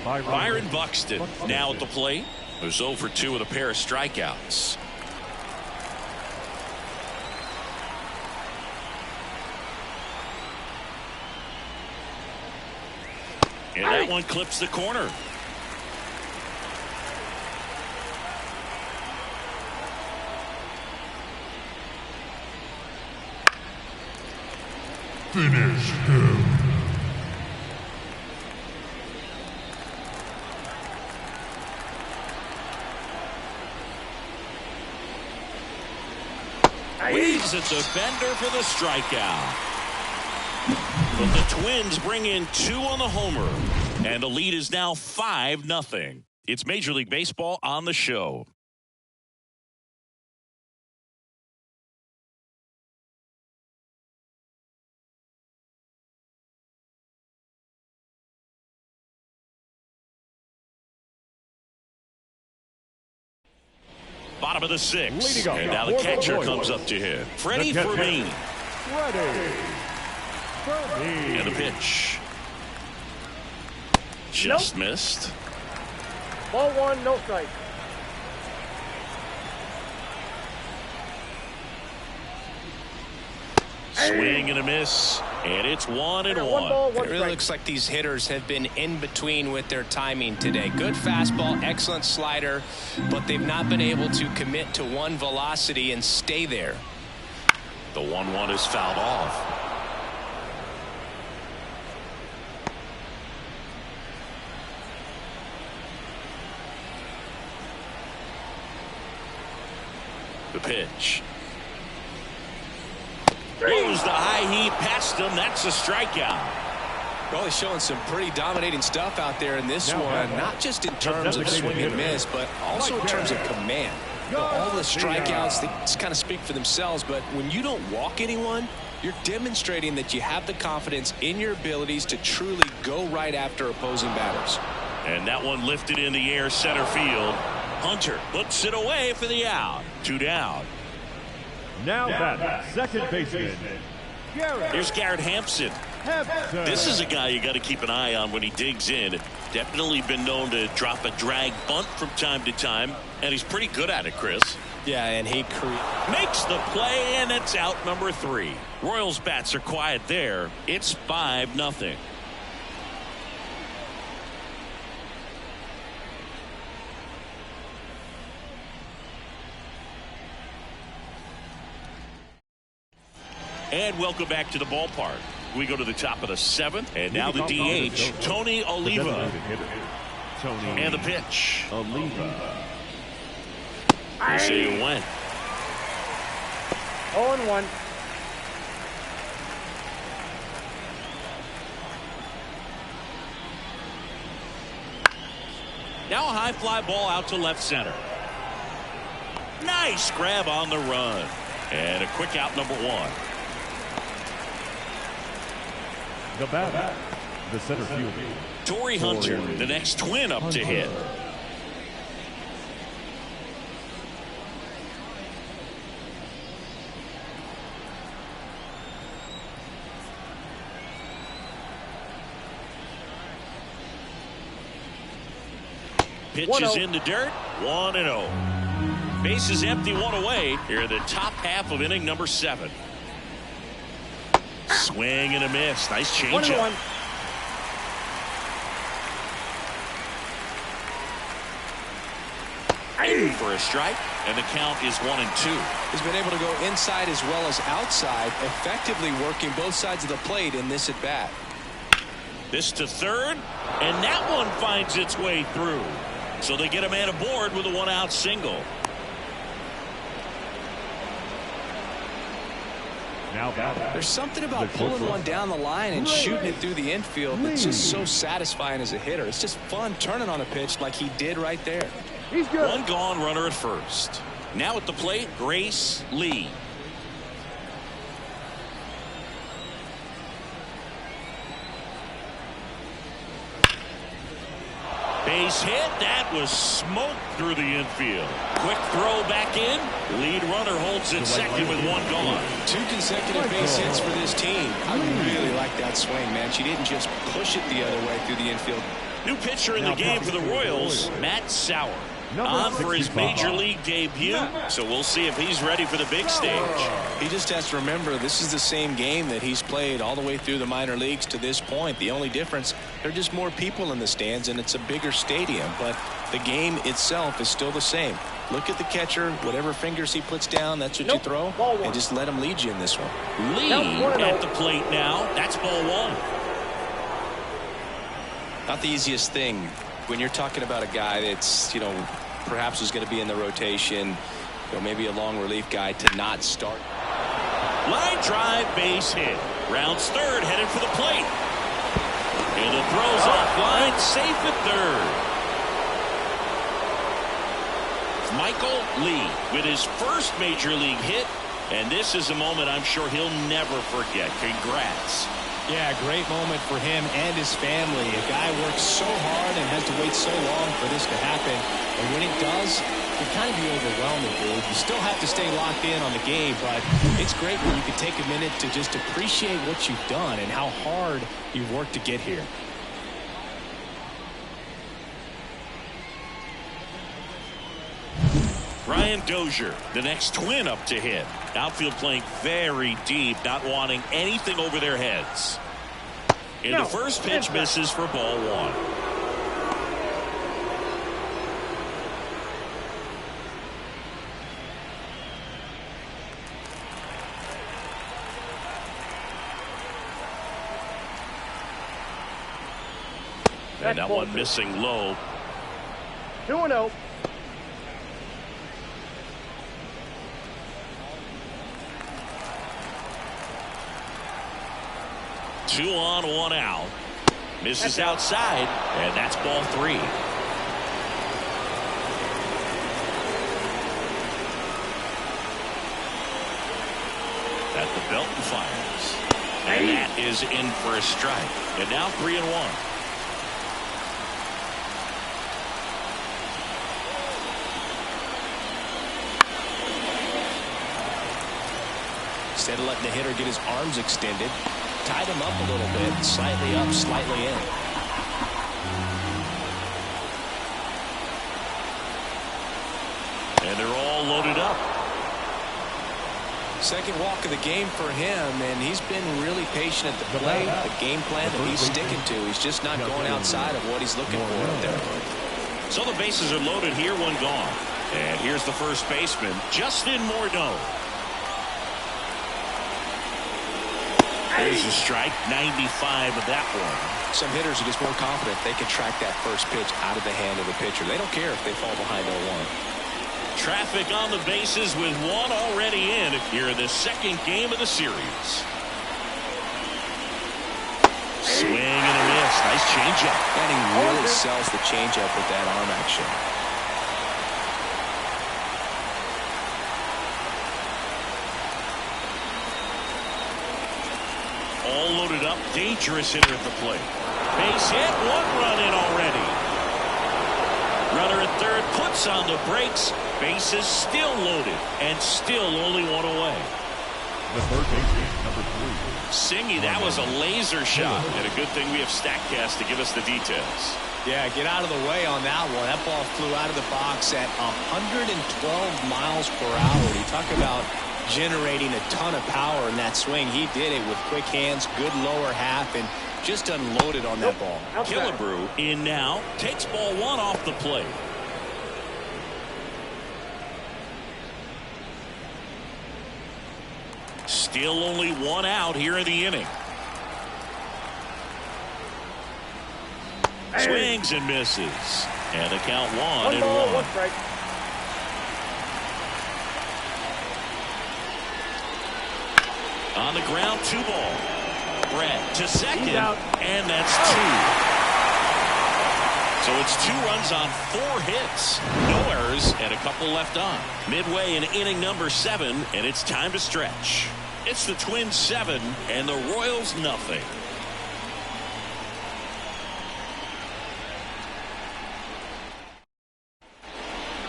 25. Byron Buxton now at the plate. Who's 0 for 2 with a pair of strikeouts. And that one clips the corner. Finish him. Waves a defender for the strikeout. But the Twins bring in 2 on the homer. And the lead is now 5-0. It's Major League Baseball on the show. Bottom of the 6th. And now the catcher comes up to hit. Freddie Fermin. And the pitch. Just missed. Ball 1, no strike. Swing and a miss, and it's 1-1. It really looks like these hitters have been in between with their timing today. Good fastball, excellent slider, but they've not been able to commit to one velocity and stay there. The 1-1 is fouled off. The pitch. Goes the high heat past him. That's a strikeout. Well, he's showing some pretty dominating stuff out there in this one, not just in terms of swing and miss, but also in terms of command. All the strikeouts, they just kind of speak for themselves, but when you don't walk anyone, you're demonstrating that you have the confidence in your abilities to truly go right after opposing batters. And that one lifted in the air center field. Hunter puts it away for the out. 2 down. Now that second baseman, Here's Garrett Hampson. This is a guy you got to keep an eye on when he digs in. Definitely been known to drop a drag bunt from time to time, and he's pretty good at it, Chris. Yeah, and he makes the play, and it's out number 3. Royals bats are quiet there. It's 5-0. And welcome back to the ballpark. We go to the top of the 7th, and now the DH, Tony Oliva. And the pitch. Oliva. We'll see you when. 0-1. Now a high fly ball out to left center. Nice grab on the run. And a quick out, number 1. The batter, the center fielder, Torrey Hunter, the next Twin up to hit. Pitches in the dirt. 1-0. Base is empty, 1 away. Here in the top half of inning number 7. Swing and a miss. Nice changeup. 1-1. For a strike, and the count is 1-2. He's been able to go inside as well as outside, effectively working both sides of the plate in this at bat. This to third, and that one finds its way through. So they get a man aboard with a 1-out single. Now there's something about pulling one down the line and shooting it through the infield that's just so satisfying as a hitter. It's just fun turning on a pitch like he did right there. He's good. 1 gone, runner at first. Now at the plate, Grace Lee. Base hit. That was smoked through the infield. Quick throw back in. Lead runner holds it second with 1 gone. 2 consecutive base hits for this team. I really like that swing, man. She didn't just push it the other way through the infield. New pitcher in the game for the Royals, Matt Sauer. On for his major league debut, so we'll see if he's ready for the big stage. He just has to remember this is the same game that he's played all the way through the minor leagues to this point. The only difference, there are just more people in the stands and it's a bigger stadium, but the game itself is still the same. Look at the catcher, whatever fingers he puts down, that's what you throw, and just let him lead you in this one. Lee at the plate now. That's ball 1. Not the easiest thing when you're talking about a guy that's, perhaps is going to be in the rotation, maybe a long relief guy, to not start. Line drive, base hit. Rounds third, headed for the plate. And the throw's offline, safe at third. Michael Lee with his first major league hit, and this is a moment I'm sure he'll never forget. Congrats. Yeah, great moment for him and his family. A guy works so hard and has to wait so long for this to happen. And when it does, it can kind of be overwhelming, dude. You still have to stay locked in on the game, but it's great when you can take a minute to just appreciate what you've done and how hard you've worked to get here. Brian Dozier, the next Twin up to hit. Outfield playing very deep, not wanting anything over their heads. And the first pitch misses for ball 1. And that one missing low. 2-0. 2 on, 1 out. Misses outside, and that's ball 3. At the belt and fires. And that is in for a strike. And now 3-1. Instead of letting the hitter get his arms extended, tied him up a little bit, slightly up, slightly in. And they're all loaded up. Second walk of the game for him, and he's been really patient at the plate. The game plan that he's sticking to. He's just not going outside of what he's looking for up there. So the bases are loaded here, 1 gone. And here's the first baseman, Justin Morneau. There's a strike, 95 of that one. Some hitters are just more confident they can track that first pitch out of the hand of the pitcher. They don't care if they fall behind 0-1. Traffic on the bases with 1 already in here in the second game of the series. Swing and a miss. Nice changeup. And he really sells the changeup with that arm action. All loaded up. Dangerous hitter at the plate. Base hit. 1 run in already. Runner at third puts on the brakes. Bases still loaded and still only 1 away. The third baseman, number 3. Singy, that was a laser shot. And a good thing we have StatCast to give us the details. Yeah, get out of the way on that one. That ball flew out of the box at 112 miles per hour. You talk about generating a ton of power in that swing. He did it with quick hands, good lower half, and just unloaded on that ball. Killebrew in now. Takes ball 1 off the plate. Still only 1 out here in the inning. Swings and misses. And the count 1-1. On the ground, 2 ball. Brett to second, and that's 2. So it's 2 runs on 4 hits. No errors and a couple left on. Midway in inning number 7, and it's time to stretch. It's the Twins 7 and the Royals nothing.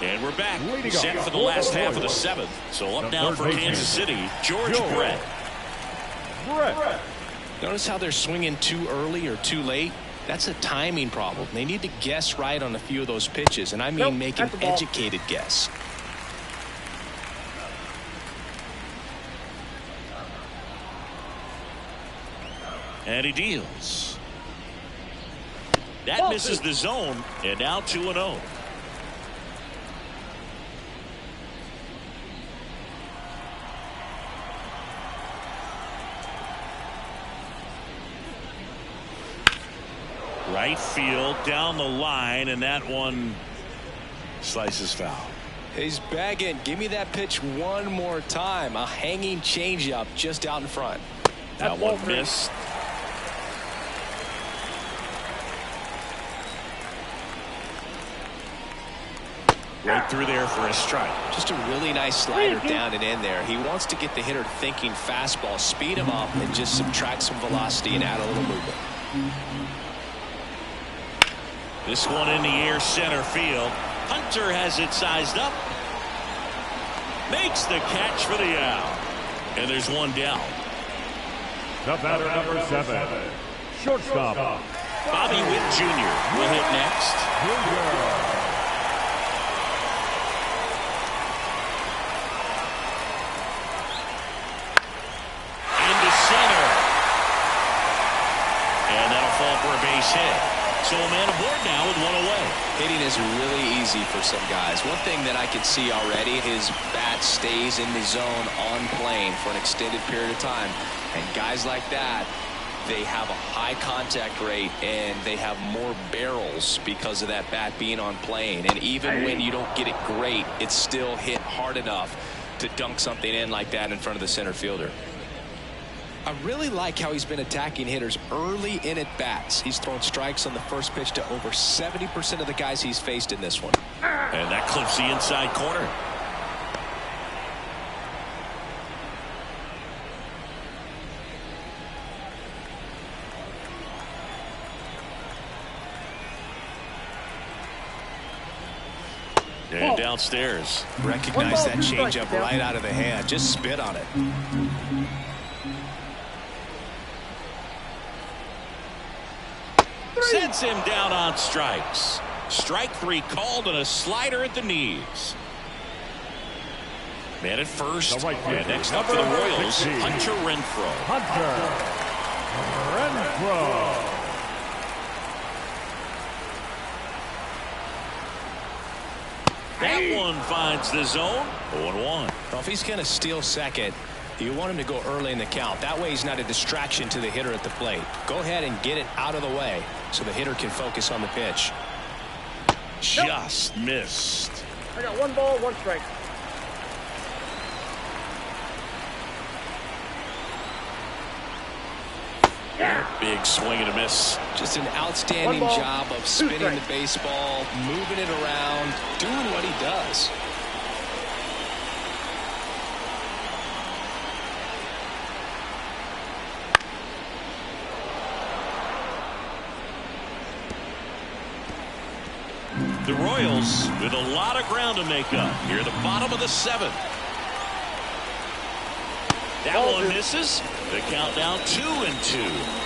And we're back, set for the last half of the 7th. So up now for Kansas City, George Brett. Notice how they're swinging too early or too late? That's a timing problem. They need to guess right on a few of those pitches, and I mean make an educated guess. And he deals. That misses the zone, and now 2-0. Right field down the line, and that one slices foul. He's begging, give me that pitch one more time. A hanging changeup just out in front. That one missed. Right through there for a strike. Just a really nice slider down and in there. He wants to get the hitter thinking fastball, speed him up, and just subtract some velocity and add a little movement. This one in the air, center field. Hunter has it sized up. Makes the catch for the out. And there's one down. The batter, number 7, shortstop, Bobby Witt Jr. will hit next. Into center. And that'll fall for a base hit. So a man aboard now with 1 away. Hitting is really easy for some guys. One thing that I can see already, his bat stays in the zone on plane for an extended period of time. And guys like that, they have a high contact rate and they have more barrels because of that bat being on plane. And even when you don't get it great, it's still hit hard enough to dunk something in like that in front of the center fielder. I really like how he's been attacking hitters early in at bats. He's thrown strikes on the first pitch to over 70% of the guys he's faced in this one. And that clips the inside corner. And downstairs. Recognize that changeup right out of the hand. Just spit on it. Sends him down on strikes. Strike 3 called and a slider at the knees. Man at first. And next up for the Royals, Hunter Renfroe. Renfroe. That one finds the zone. 0-1. Well, if he's going to steal second, you want him to go early in the count. That way he's not a distraction to the hitter at the plate. Go ahead and get it out of the way so the hitter can focus on the pitch. Just missed. I got 1 ball, 1 strike. Big swing and a miss. Just an outstanding job of spinning the baseball, moving it around, doing what he does. The Royals with a lot of ground to make up here at the bottom of the 7th. That one misses. The countdown 2-2.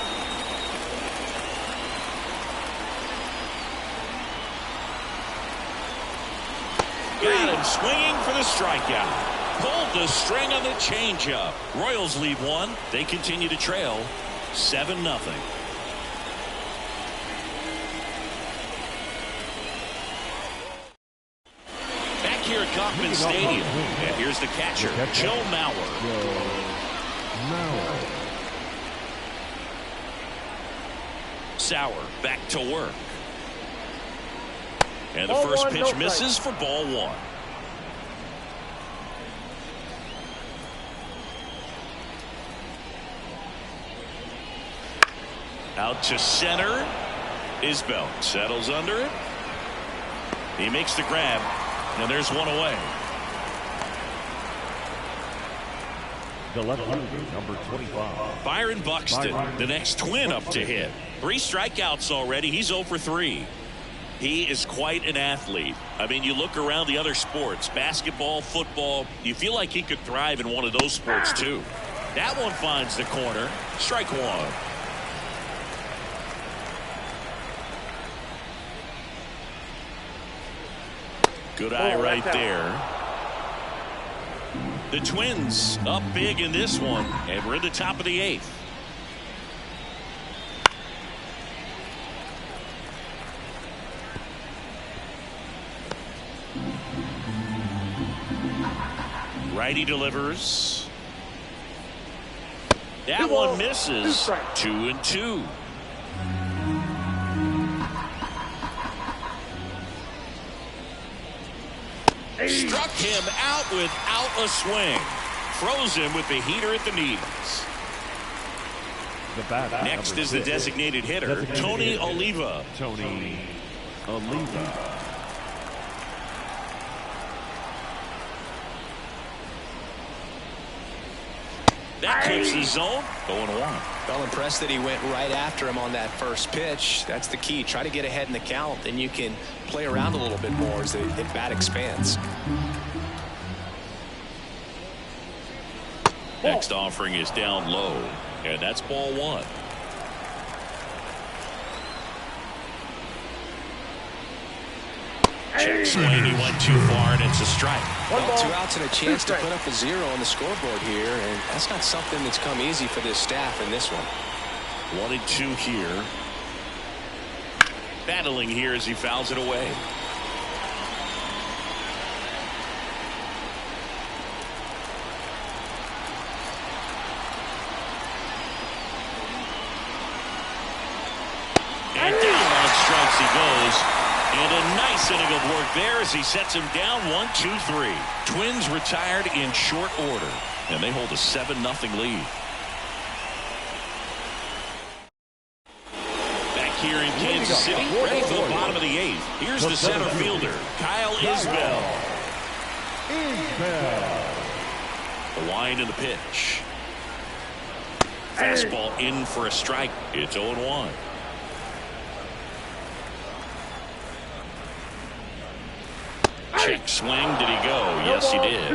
Got him swinging for the strikeout. Pulled the string on the changeup. Royals lead 1. They continue to trail 7-0. Back here at Kauffman Stadium. And here's the catcher, Joe Mauer. Sauer back to work. And the first pitch misses for ball 1. Out to center. Isbell settles under it. He makes the grab. And there's one away. The left fielder, number 25. Byron Buxton, the next Twin up to hit. 3 strikeouts already. He's 0 for 3. He is quite an athlete. I mean, you look around the other sports, basketball, football, you feel like he could thrive in one of those sports too. That one finds the corner. Strike 1. Good eye right there. The Twins up big in this one, and we're in the top of the 8th. Righty delivers. That one misses. 2-2. Struck him out without a swing. Froze him with the heater at the knees. Next is the designated hitter, Tony Oliva. That clips the zone. 0-1. Well, impressed that he went right after him on that first pitch. That's the key. Try to get ahead in the count, then you can play around a little bit more as the at-bat expands. Next offering is down low, and that's ball 1. Check swing. He went too far, and it's a strike. Well, 2 outs and a chance to put up a 0 on the scoreboard here, and that's not something that's come easy for this staff in this one. 1-2 here. Battling here as he fouls it away. And down on strikes he goes. And a nice inning of work there as he sets him down 1-2-3. Twins retired in short order, and they hold a 7-0 lead. here in Kansas City, ready for the bottom of the 8th. Here's the center fielder, Kyle Isbell. The wind and the pitch. Fastball in for a strike. It's 0-1. Check swing. Did he go? Yes, he did.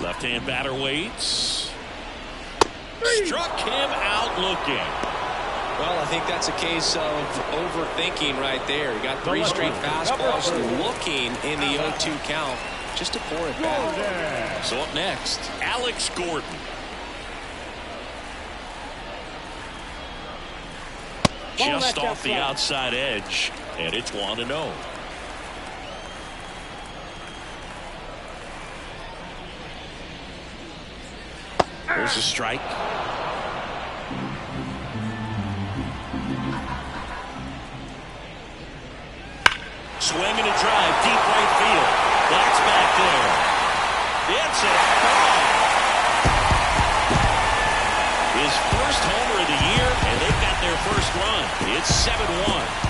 Left-hand batter waits. Struck him out looking. Well, I think that's a case of overthinking right there. He got 3 straight fastballs looking in the 0-2 count just to pour it back. So up next, Alex Gordon. Just off the outside edge, and it's 1-0. There's a strike. Swing and a drive, deep right field. That's back there. It's a ball. His first homer of the year, and they've got their first run. It's 7-1.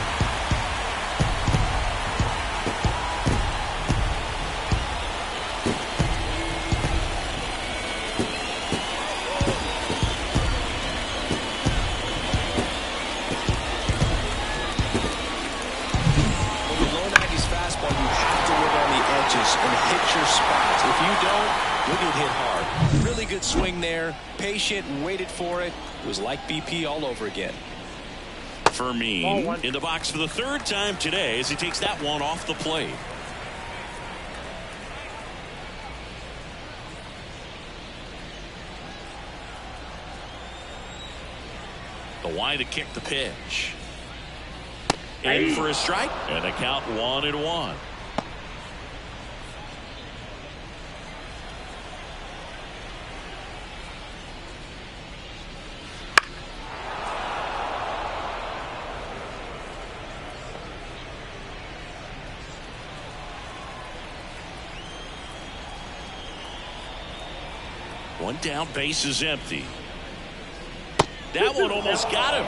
And hit your spots. If you don't, you'll get hit hard. Really good swing there. Patient, waited for it. It was like BP all over again. Fermin in the box for the 3rd time today as he takes that one off the plate. The wind to kick the pitch. In for a strike, and the count 1-1. One down, base is empty. That one almost got him.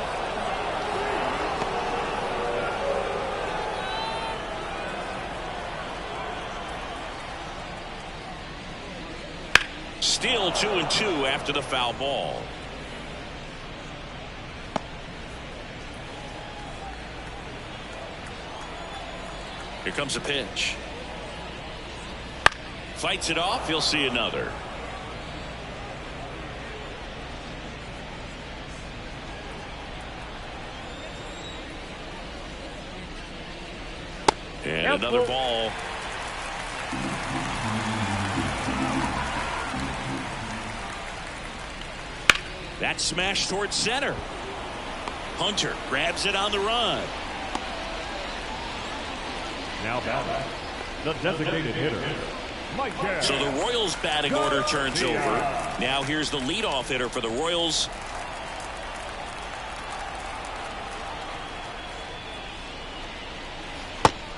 Still 2-2 after the foul ball. Here comes a pitch. Fights it off. He'll see another. And another ball. That smash towards center. Hunter grabs it on the run. Now batting, the designated hitter. So the Royals batting order turns over. Now here's the leadoff hitter for the Royals.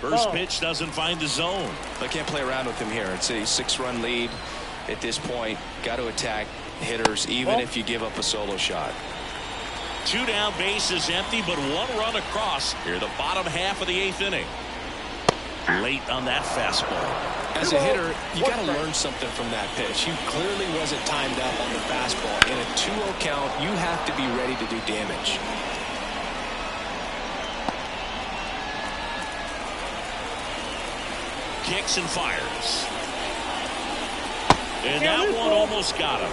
First pitch doesn't find the zone. They can't play around with him here. It's a 6-run lead at this point. Got to attack hitters even if you give up a solo shot. 2 down, base is empty, but 1 run across here the bottom half of the 8th inning. Late on that fastball. As a hitter, you got to learn something from that pitch. You clearly wasn't timed up on the fastball. In a 2-0 count, you have to be ready to do damage. Kicks and fires. And that one almost got him.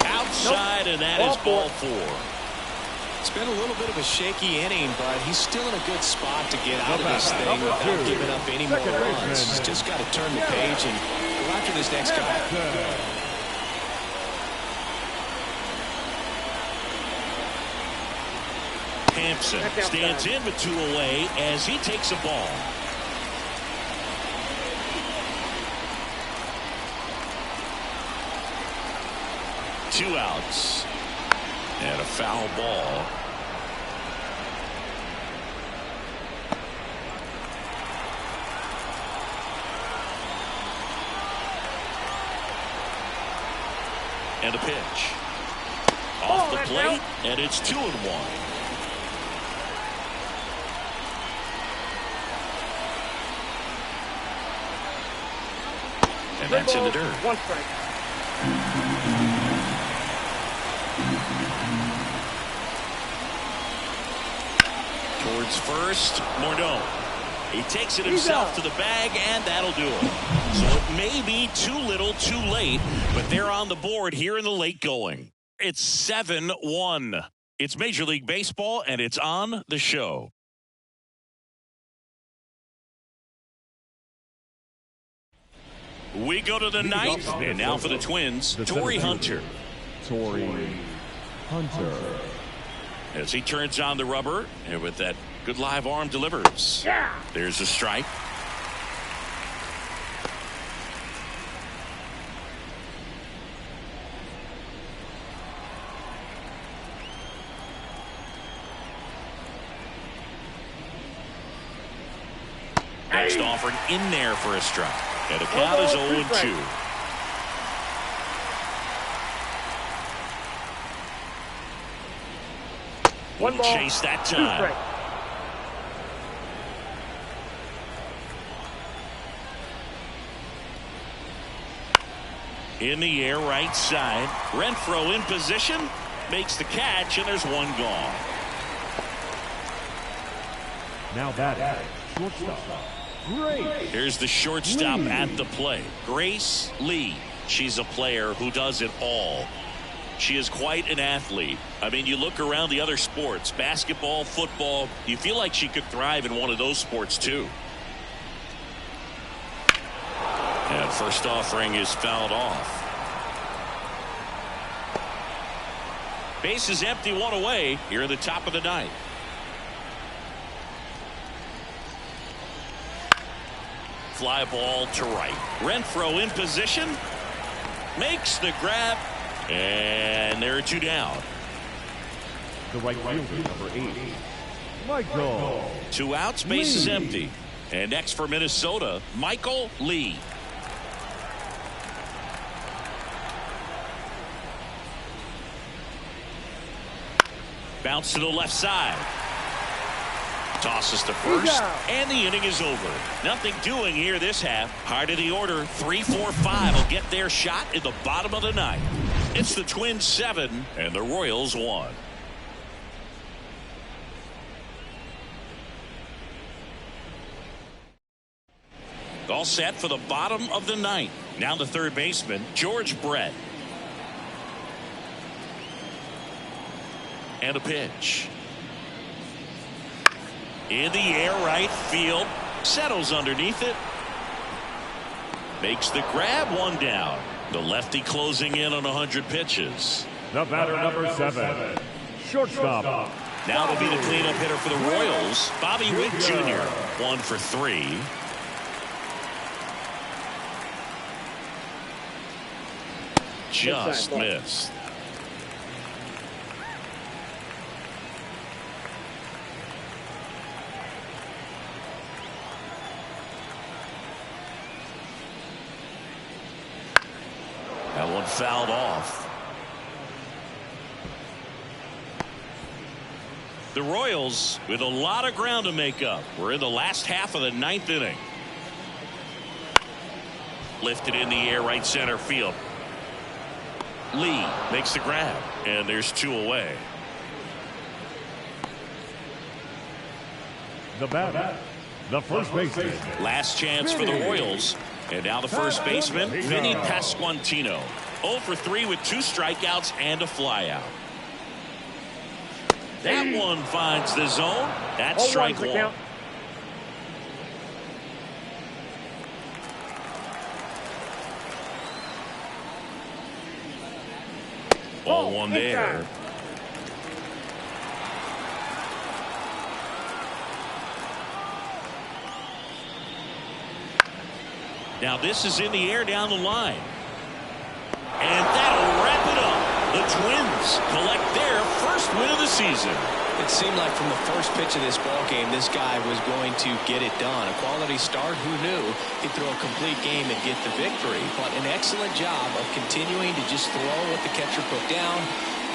Outside, and that is ball 4. It's been a little bit of a shaky inning, but he's still in a good spot to get out of this thing without giving up any more runs. He's just got to turn the page and go after this next guy. Hampson stands in with 2 away as he takes a ball. Two outs and a foul ball. And a pitch. Off the plate, and it's 2-1. And that's in the dirt. 1 strike. Towards first, Morneau. He takes it himself to the bag, and that'll do it. So it may be too little, too late, but they're on the board here in the late going. It's 7-1. It's Major League Baseball, and it's on the show. We go to the ninth, and now for the Twins, Torrey Hunter. Torrey Hunter. As he turns on the rubber, and with that good live arm delivers. Yeah. There's a strike. Next offering in there for a strike. And the count is 0-2. One ball, chase that time. In the air, right side. Renfroe in position. Makes the catch, and there's one gone. Now batting, shortstop. Great. Here's the shortstop at the plate. Grace Lee. She's a player who does it all. She is quite an athlete. I mean, you look around the other sports, basketball, football, you feel like she could thrive in one of those sports too. And first offering is fouled off. Base is empty, one away here in the top of the ninth. Fly ball to right. Renfroe in position. Makes the grab. And there are two down. The right fielder, number 8, Michael. 2 outs, base is empty. And next for Minnesota, Michael Lee. Bounce to the left side. Tosses to first, and the inning is over. Nothing doing here this half. Hard of the order, 3-4-5 will get their shot in the bottom of the ninth. It's the Twins 7 and the Royals 1. All set for the bottom of the ninth. Now the third baseman, George Brett. And a pitch. In the air, right field. Settles underneath it. Makes the grab, one down. The lefty closing in on 100 pitches. The batter, number 7, shortstop. Now to be the cleanup hitter for the Royals, Bobby Witt Jr. 1 for 3. Just missed. That one fouled off. The Royals with a lot of ground to make up. We're in the last half of the ninth inning. Lifted in the air, right center field. Lee makes the grab, and there's 2 away. The batter, the first baseman. Last chance for the Royals. And now the first baseman, Vinny Pasquantino. 0 for 3 with 2 strikeouts and a flyout. That one finds the zone. That's strike 1. Ball 1 there. Now this is in the air down the line. And that'll wrap it up. The Twins collect their first win win of the season. It seemed like from the first pitch of this ball game, this guy was going to get it done. A quality start. Who knew he'd throw a complete game and get the victory? But an excellent job of continuing to just throw what the catcher put down.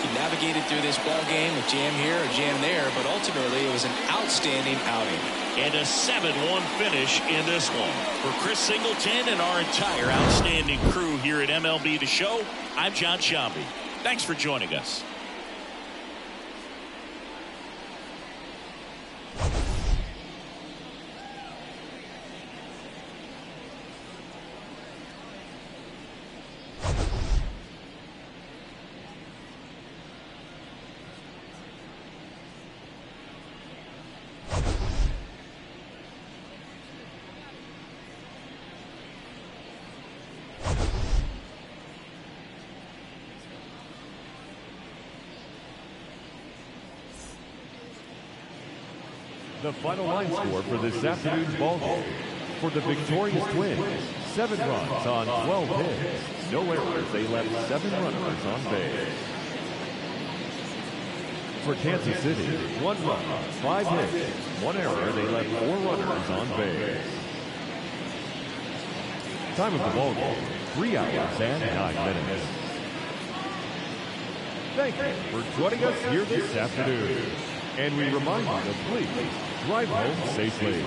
He navigated through this ball game with jam here, a jam there, but ultimately it was an outstanding outing. And a 7-1 finish in this one. For Chris Singleton and our entire outstanding crew here at MLB The Show, I'm John Shambi. Thanks for joining us. The final line score for this afternoon's ball game. For the victorious Twins, 7 runs on 12 hits. No errors, they left 7 runners on base. For Kansas City, 1 run, 5 hits, 1 error, they left 4 runners on base. Time of the ball game, 3 hours and 9 minutes. Thank you for joining us here this afternoon. And we remind you to please drive home safely.